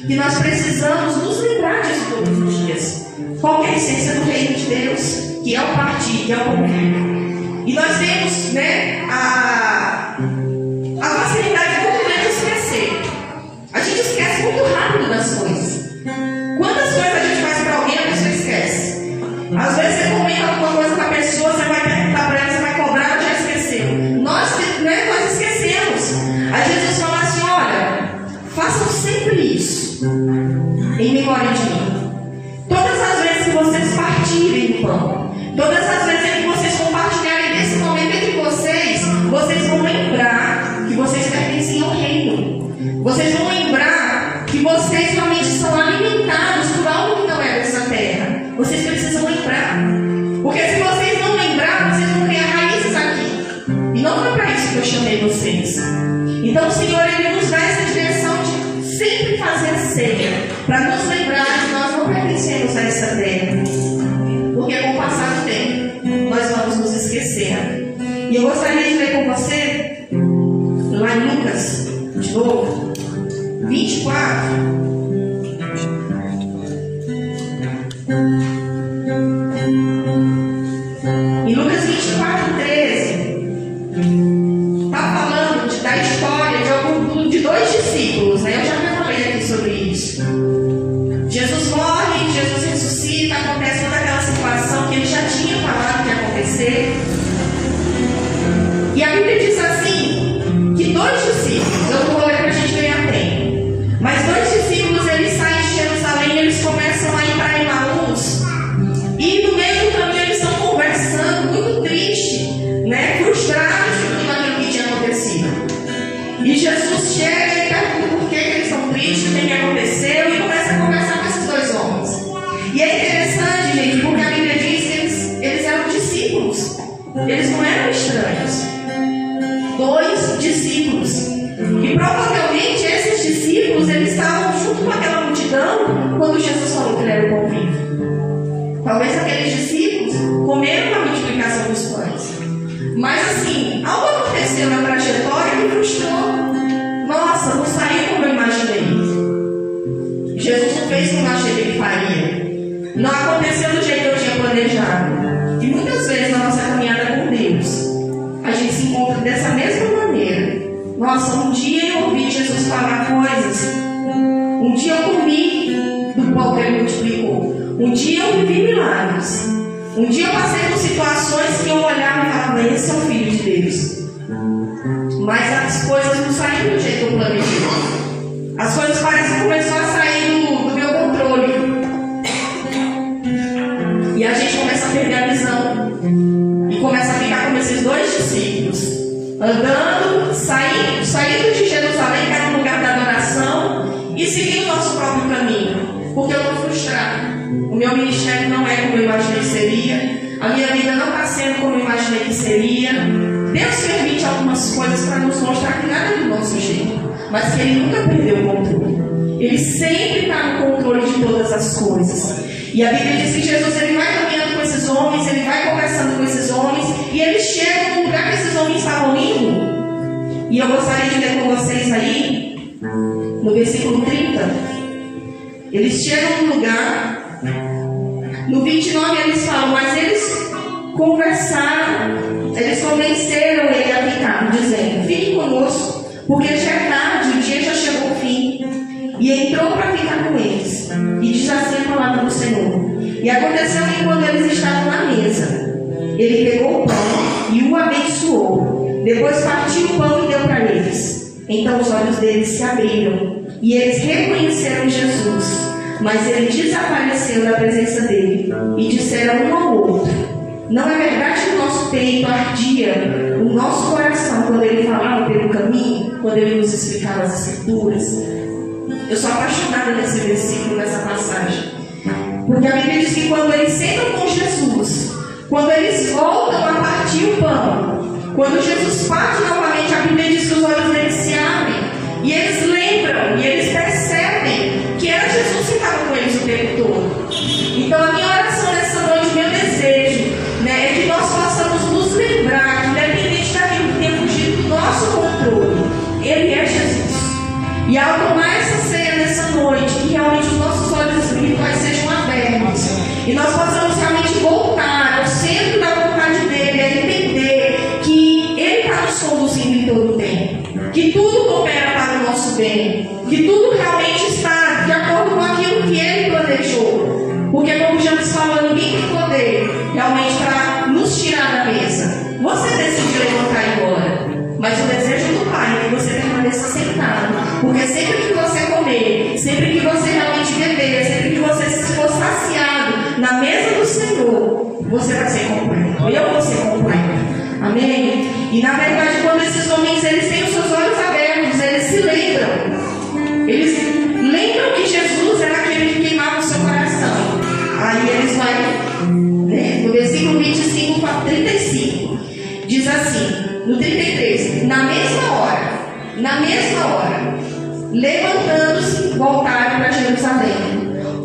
que nós precisamos nos lembrar disso todos os dias. Qual é a essência do reino de Deus? Que é o partir, que é o convívio. E nós temos, né, a facilidade muito grande de esquecer. A gente esquece muito rápido das coisas. Quantas coisas a gente faz para alguém e a pessoa esquece? Às vezes você comenta alguma coisa com a pessoa, você vai perguntar para ela, você vai cobrar, ela já esqueceu. Nós esquecemos. Aí Jesus fala assim: olha, façam sempre isso em memória de mim. Todas as vezes que vocês partirem do pão, todas as vezes que vocês compartilharem desse momento entre vocês, vocês vão lembrar que vocês Vocês vão lembrar que vocês realmente são alimentados por algo que não é dessa terra. Vocês precisam lembrar. Porque se vocês não lembrarem, vocês vão criar raízes aqui. E não foi para isso que eu chamei vocês. Então o Senhor, Ele nos dá essa direção de sempre fazer ceia, para nos lembrar que nós não pertencemos a essa terra. Porque com o passar do tempo, nós vamos nos esquecer. E eu gostaria de ler com você, lá em Lucas, de novo, 24. Em Lucas 24, 13, está falando da história de dois discípulos, né? Eu já falei aqui sobre isso. Jesus morre, Jesus ressuscita, acontece toda aquela situação que ele já tinha falado que ia acontecer. E a Bíblia diz assim, que dois discípulos, eu vou ler para a gente ganhar tempo, mas dois discípulos, eles saem de Jerusalém, eles começam a ir para Emaús, e no meio do caminho eles estão conversando, muito triste, né, frustrados com tudo aquilo que tinha acontecido. E Jesus chega e pergunta por que eles estão tristes, o que aconteceu, e começa a conversar com esses dois homens. E é interessante, gente, porque a Bíblia diz que eles eram discípulos, eles não eram estranhos. Dois discípulos. E provavelmente esses discípulos, eles estavam junto com aquela multidão quando Jesus falou que ele era o pão vivo. Talvez aqueles discípulos comeram a multiplicação dos pães. Mas assim, algo aconteceu na trajetória que frustrou. Nossa, não saiu como eu imaginei. Jesus não fez como eu achei que ele faria. Não aconteceu do jeito que eu tinha planejado. E muitas vezes na nossa caminhada com Deus, a gente se encontra dessa mesma maneira. Nossa, um dia eu ouvi Jesus falar coisas. Um dia eu comi do pão que ele multiplicou. Um dia eu vivi milagres. Um dia eu passei por situações que eu olhava e falava, esse é o Filho de Deus. Mas as coisas não saíram do jeito que eu planejei. As coisas parecem que começaram a sair do meu controle. E a gente começa a perder a visão. E começa a ficar como esses dois discípulos. Andando, saindo de Jerusalém para o lugar da adoração e seguindo o nosso próprio caminho. Porque eu estou frustrado. O meu ministério não é como eu imaginei que seria. A minha vida não está sendo como eu imaginei que seria. Deus permite algumas coisas para nos mostrar que nada é do nosso jeito. Mas que Ele nunca perdeu o controle. Ele sempre está no controle de todas as coisas. E a Bíblia diz que Jesus, ele vai caminhando com esses homens, ele vai conversando com esses homens, e eles chegam no lugar que esses homens estavam indo. E eu gostaria de ler com vocês aí, no versículo 30. Eles chegam no lugar, no 29 eles falam, mas eles conversaram, eles convenceram ele a ficar, dizendo, fique conosco, porque já é tarde, o dia já chegou ao fim. E entrou para ficar com eles. E diz assim a palavra do Senhor. E aconteceu que quando eles estavam na mesa, ele pegou o pão e o abençoou. Depois partiu o pão e deu para eles. Então os olhos deles se abriram e eles reconheceram Jesus. Mas ele desapareceu da presença dele. E disseram um ao outro, não é verdade que o nosso peito ardia, o nosso coração, quando ele falava pelo caminho, quando ele nos explicava as Escrituras? Eu sou apaixonada nesse versículo, nessa passagem. Porque a Bíblia diz que quando eles sentam com Jesus, quando eles voltam a partir o pão, quando Jesus parte novamente, a Bíblia diz que os olhos deles se abrem. E eles lembram, e eles percebem que era Jesus que estava com eles o tempo todo. Então a minha oração nessa noite, meu desejo, né, é que nós possamos nos lembrar, independente daquilo que tem fugido do nosso controle, Ele é Jesus. E ao tomar essa ceia nessa noite, que realmente os nossos olhos espirituais sejam abertos e nós possamos realmente voltar ao centro da vontade dEle, a entender que Ele está nos conduzindo em todo o tempo, que tudo coopera para o nosso bem, que tudo realmente está de acordo com aquilo que Ele planejou. Porque como já nos falou, ninguém tem poder realmente para nos tirar da mesa. Você decidiu levantar e ir embora. Mas o desejo do Pai é que você permaneça sentado. Porque sempre que você comer, sempre que você realmente beber, sempre que você for saciado na mesa do Senhor, você vai ser completo. Eu vou ser completo. Amém? E na verdade, quando esses homens eles têm os seus olhos abertos, eles se lembram lembram que Jesus era aquele que queimava o seu coração. Aí eles vão, né, no versículo 25 para 35, diz assim, no 33, na mesma hora, levantando-se, voltaram para Jerusalém,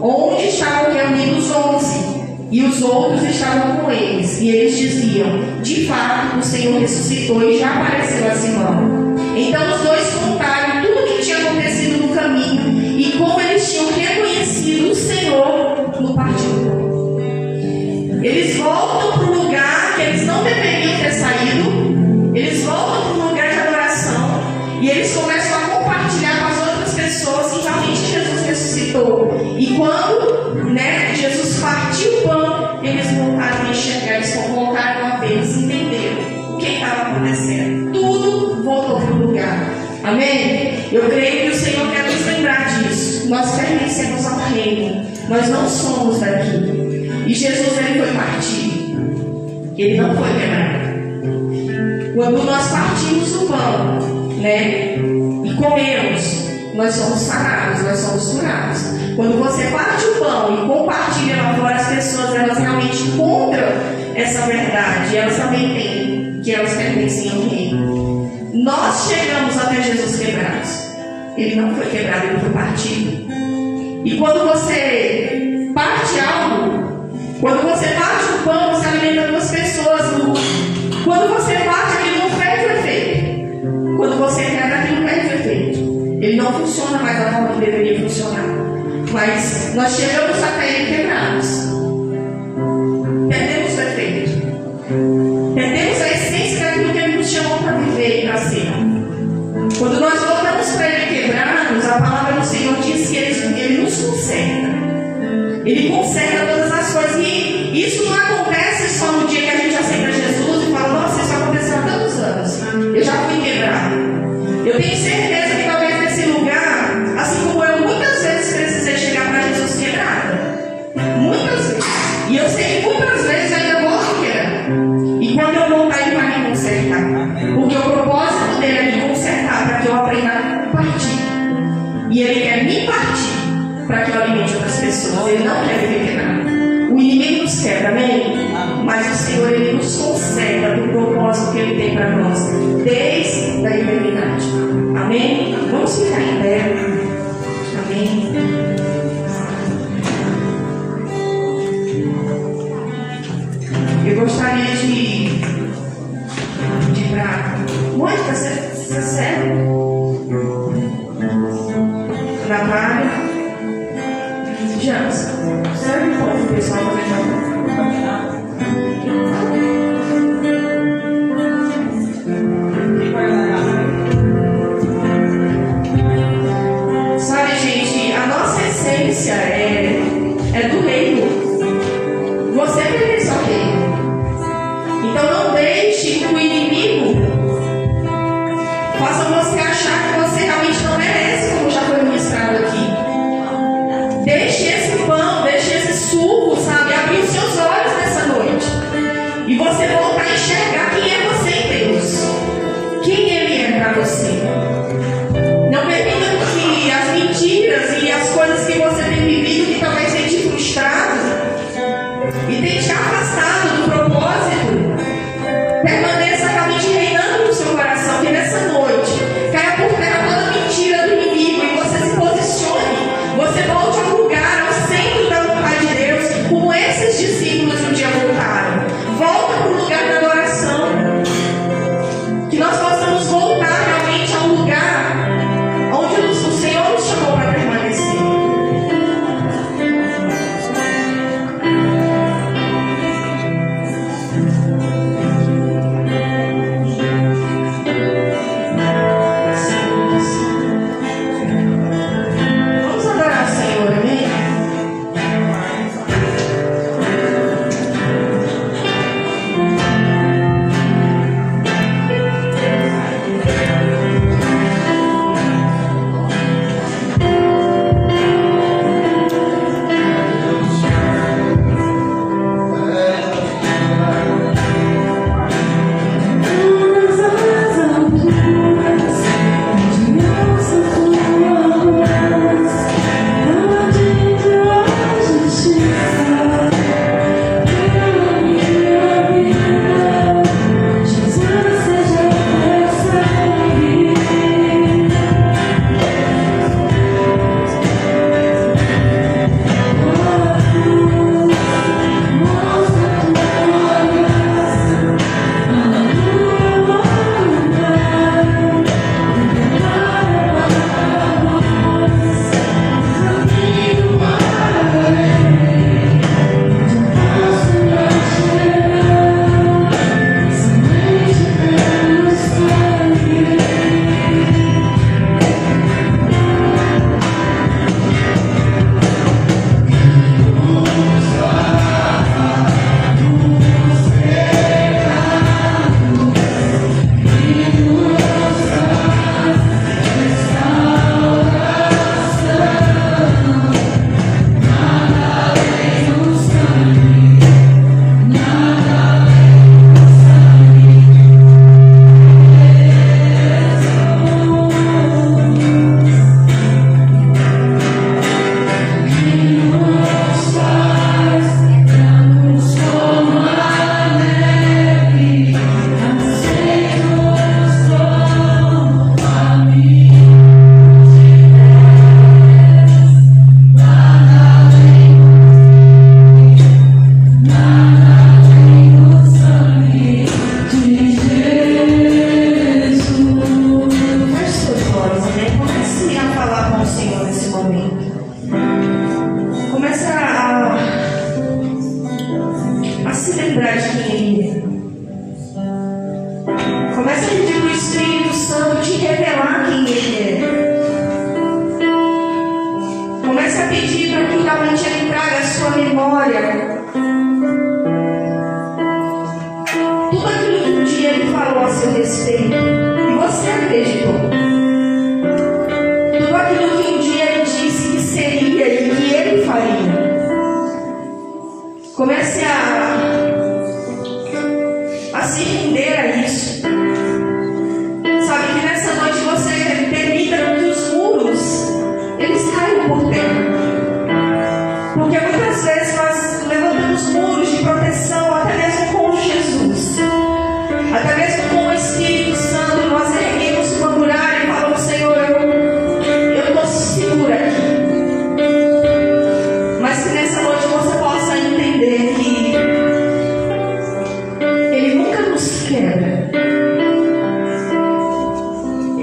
onde estavam reunidos 11, e os outros estavam com eles, e eles diziam, de fato, o Senhor ressuscitou e já apareceu a Simão. Então os dois contaram tudo o que tinha acontecido no caminho, e como eles tinham reconhecido o Senhor no partir. Eles voltam para o lugar que eles não deveriam ter saído, eles voltam para um lugar de adoração, e eles começam a compartilhar com as outras pessoas que realmente Jesus ressuscitou. E quando, né, Jesus partiu o pão, eles voltaram a enxergar, eles colocaram a ver, eles entenderam o que estava acontecendo. Tudo voltou para o lugar. Amém? Eu creio que o Senhor quer nos lembrar disso. Nós pertencemos ao reino, nós não somos daqui. E Jesus, ele foi partido, ele não foi quebrado. Quando nós partimos o pão, né, e comemos, nós somos sanados, nós somos curados. Quando você parte o pão e compartilha lá fora, as pessoas, elas realmente encontram essa verdade, elas também têm que elas pertencem ao reino. Nós chegamos até Jesus quebrados, ele não foi quebrado, ele foi partido. E quando você parte algo, quando você parte o pão, você alimenta duas pessoas. Quando você parte, aquilo não perde o efeito. Quando você quebra, aquilo perde o efeito. Ele não funciona mais da forma que deveria funcionar. Mas nós chegamos até ele quebrados. Perdemos o efeito. Perdemos a essência daquilo que ele nos chamou para viver e para ser. Quando nós voltamos para ele quebrados, a palavra do Senhor diz que ele nos conserta. Ele conserta todas as coisas. E isso não acontece só no dia que a gente aceita Jesus e fala, nossa, isso aconteceu há tantos anos. Eu já fui quebrado. Eu tenho certeza que talvez nesse lugar, assim como eu muitas vezes precisei chegar para Jesus quebrada. Muitas vezes. E eu sei que muitas vezes eu ainda vou quebrar. E quando eu voltar, ele vai me consertar. Porque o propósito dele é me consertar para que eu aprenda a partir. E ele quer me partir para que eu alimente outras pessoas. Ele não quer viver quebrado. O inimigo nos quebra, amém? Mas o Senhor, ele nos conserta do propósito que ele tem para nós, desde a eternidade. Amém? Vamos ficar em pé. Amém? Eu gostaria de para Mônica, você serve? Natália, Jans, serve um pouco o pessoal para deixar. Sabe, gente, a nossa essência é do reino. Você pertence ao reino. Então não deixe que o inimigo faça você achar que você realmente não merece, como já foi ministrado aqui. Deixe esse pão, deixe esse suco, sabe, abrir os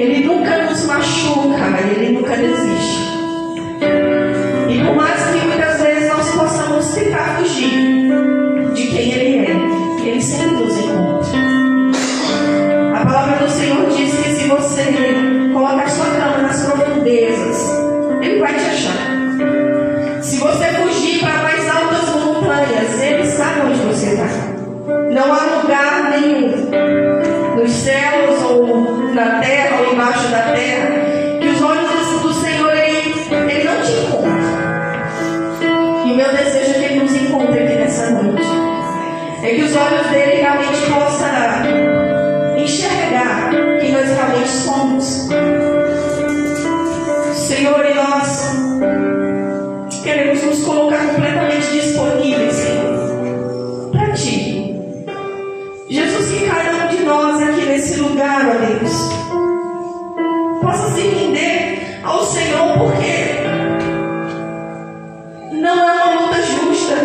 Ele nunca nos machuca, Ele nunca desiste. E por mais que muitas vezes nós possamos tentar fugir de quem Ele é, Ele sempre nos encontra. A palavra do Senhor diz que se você colocar sua cama nas profundezas, Ele vai te achar. Se você fugir para mais altas montanhas, Ele sabe onde você está. Não há lugar nenhum, nos céus ou na terra ou embaixo da terra, que os olhos do Senhor ele não te encontra. E o meu desejo é que Ele nos encontre aqui nessa noite. É que os olhos dele realmente possam enxergar quem nós realmente somos. Senhor, e nós queremos nos colocar completamente disponíveis, Senhor, para Ti. Jesus, que cada um de nós aqui nesse lugar, ó Deus, possa se render ao Senhor, porque não é uma luta justa.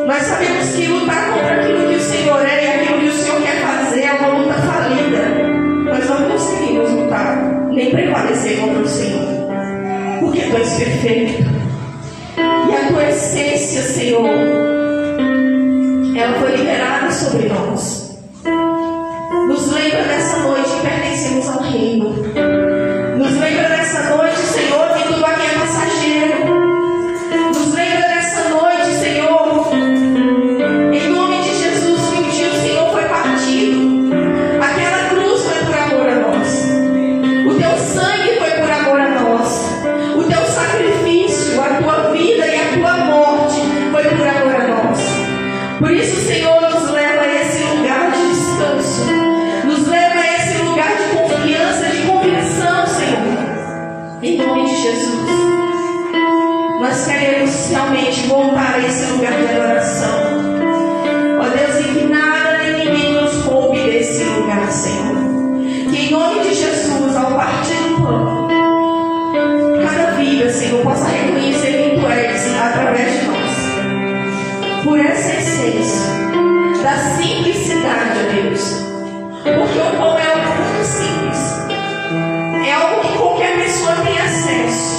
Nós sabemos que lutar contra aquilo que o Senhor é e aquilo que o Senhor quer fazer é uma luta falida. Nós não conseguimos lutar, nem prevalecer contra o Senhor, porque Tu és perfeito. E a Tua essência, Senhor, ela foi liberada sobre nós. Nos lembra dessa noite que pertencemos ao reino. Nos lembra dessa noite, Senhor, que tudo aqui é passageiro. Nos lembra dessa noite, Senhor, em nome de Jesus, que um dia o Senhor foi partido. Aquela cruz foi por amor a nós. O Teu sangue foi por amor a nós. O Teu sacrifício, a Tua vida e a Tua morte foi por amor a nós. Por isso, Senhor, nos leva a esse lugar de descanso. Nos leva a esse lugar de confiança, de convicção, Senhor. Em nome de Jesus. Nós queremos realmente voltar a esse lugar de adoração. Ó Deus, e que nada nem ninguém nos roube desse lugar, Senhor. Que em nome de Jesus, ao partir do pão, cada vida, Senhor, possa reconhecer quem Tu és através de nós. Por essa essência da simplicidade, ó Deus. Porque o pão é algo muito simples. É algo que qualquer pessoa tem acesso.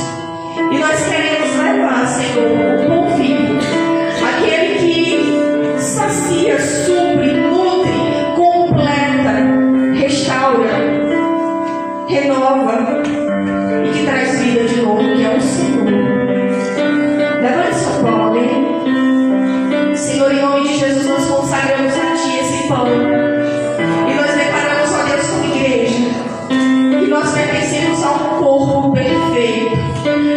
E nós queremos levar, Senhor, o pão vivo, aquele que sacia, supre, nutre, completa, restaura, renova e que traz vida de novo, que é o Senhor. Levante seu pão, amém? Senhor, em nome de Jesus, nós consagramos a Ti esse pão. E nós declaramos, ó Deus, como igreja, que nós pertencemos ao corpo perfeito.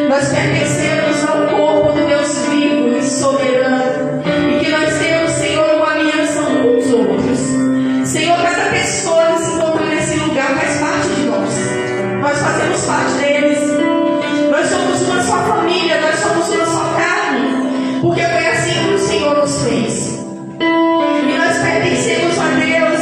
Nós pertencemos ao corpo do Deus vivo e soberano. E que nós temos, Senhor, uma aliança uns com os outros. Senhor, cada pessoa que se encontra nesse lugar faz parte de nós. Nós fazemos parte deles. Nós somos uma só família, nós somos uma só carne. Porque foi assim que o Senhor nos fez. E nós pertencemos a Deus,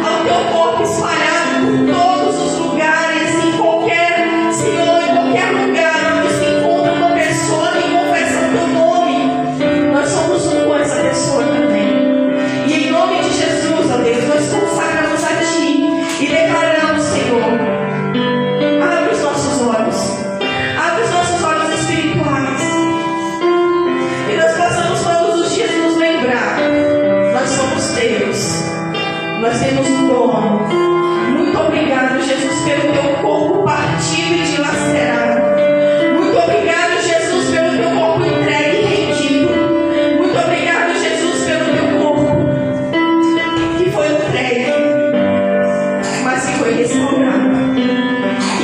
ao Teu corpo espalhado por todos os lugares, em qualquer, Senhor, em qualquer lugar onde se encontra uma pessoa que confessa o Teu nome. Nós somos um com essa pessoa também. E em nome de Jesus, ó Deus, nós consagramos a Ti e declaramos, Senhor, abre os nossos olhos. Abre os nossos olhos espirituais. E nós possamos todos os dias nos lembrar. Nós somos Teus. Nós temos um dono. Muito obrigado, Jesus, pelo Teu corpo partido e dilacerado. Muito obrigado, Jesus, pelo Teu corpo entregue e rendido. Muito obrigado, Jesus, pelo Teu corpo que foi entregue, mas que foi restaurado.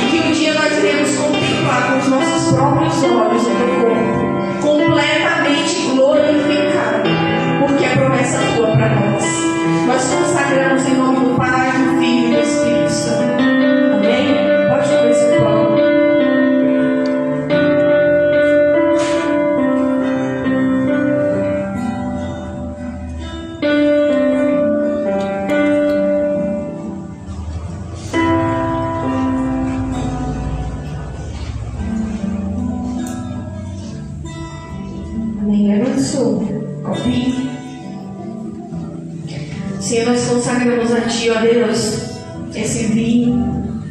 E que um dia nós iremos contemplar com os nossos próprios olhos o Teu corpo completamente glorificado, porque é promessa Tua para nós. Nós consagramos em nome do Pai, do Filho e do Espírito Santo. Amém? Pode comer seu pão. Amém. Levante o seu copinho. Senhor, nós consagramos a Ti, ó Deus, esse vinho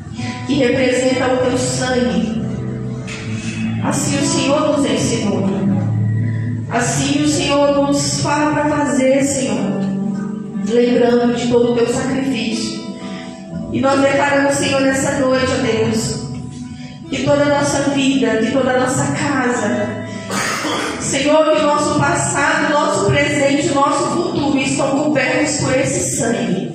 que representa o teu sangue. Assim o Senhor nos ensinou. Assim o Senhor nos fala para fazer, Senhor, lembrando de todo o teu sacrifício. E nós declaramos, Senhor, nessa noite, ó Deus, que toda a nossa vida, que toda a nossa casa, Senhor, que o nosso passado, o nosso presente, o nosso futuro estão cobertos por esse sangue.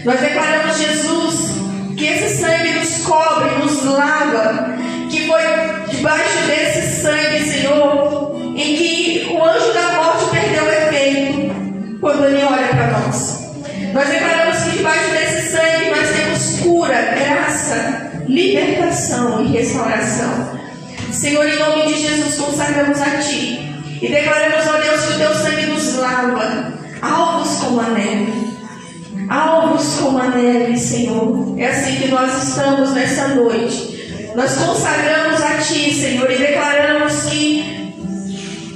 Nós declaramos, Jesus, que esse sangue nos cobre, nos lava, que foi debaixo desse sangue, Senhor, em que o anjo da morte perdeu o efeito quando ele olha para nós. Nós declaramos que debaixo desse sangue nós temos cura, graça, libertação e restauração. Senhor, em nome de Jesus, consagramos a Ti e declaramos, ó Deus, que o Teu sangue nos lava, alvos como a neve. Alvos como a neve, Senhor. É assim que nós estamos nessa noite. Nós consagramos a Ti, Senhor, e declaramos que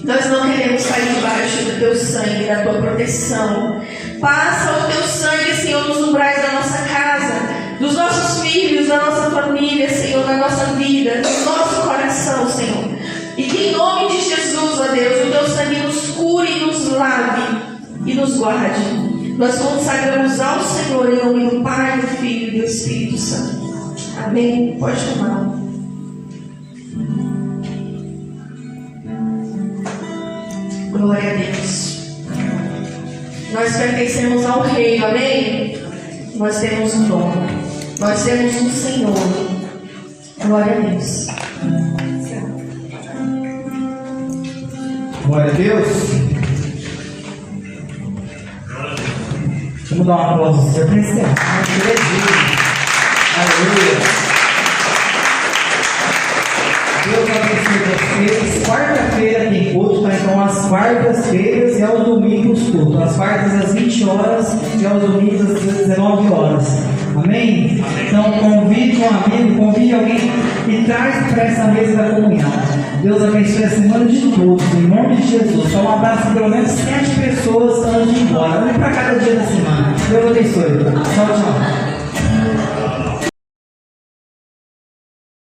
nós não queremos cair debaixo do Teu sangue, da Tua proteção. Passa o Teu sangue, Senhor, nos umbrais da nossa casa, dos nossos filhos, da nossa família, Senhor, da nossa vida, do nosso coração, Senhor. E que em nome de Jesus, ó Deus, o Teu sangue nos cure e nos lave e nos guarde. Nós consagramos ao Senhor em nome do Pai, do Filho e do Espírito Santo. Amém? Pode tomar. Glória a Deus. Nós pertencemos ao Reino, amém? Nós temos um nome. Nós temos um Senhor. Glória a Deus. Glória a Deus. Vamos dar um aplauso para você encerrar. Aleluia. Deus abençoe vocês. Quarta-feira tem culto, tá? Então às quartas-feiras e aos domingos culto. Às quartas às 20 horas e aos domingos às 19 horas. Amém? Então convide um amigo, convide alguém e traz para essa mesa da comunhão. Deus abençoe a semana de todos, em nome de Jesus. Só um abraço para pelo menos 7 pessoas antes de ir embora. Um para cada dia da semana. Deus abençoe. Tchau, tchau.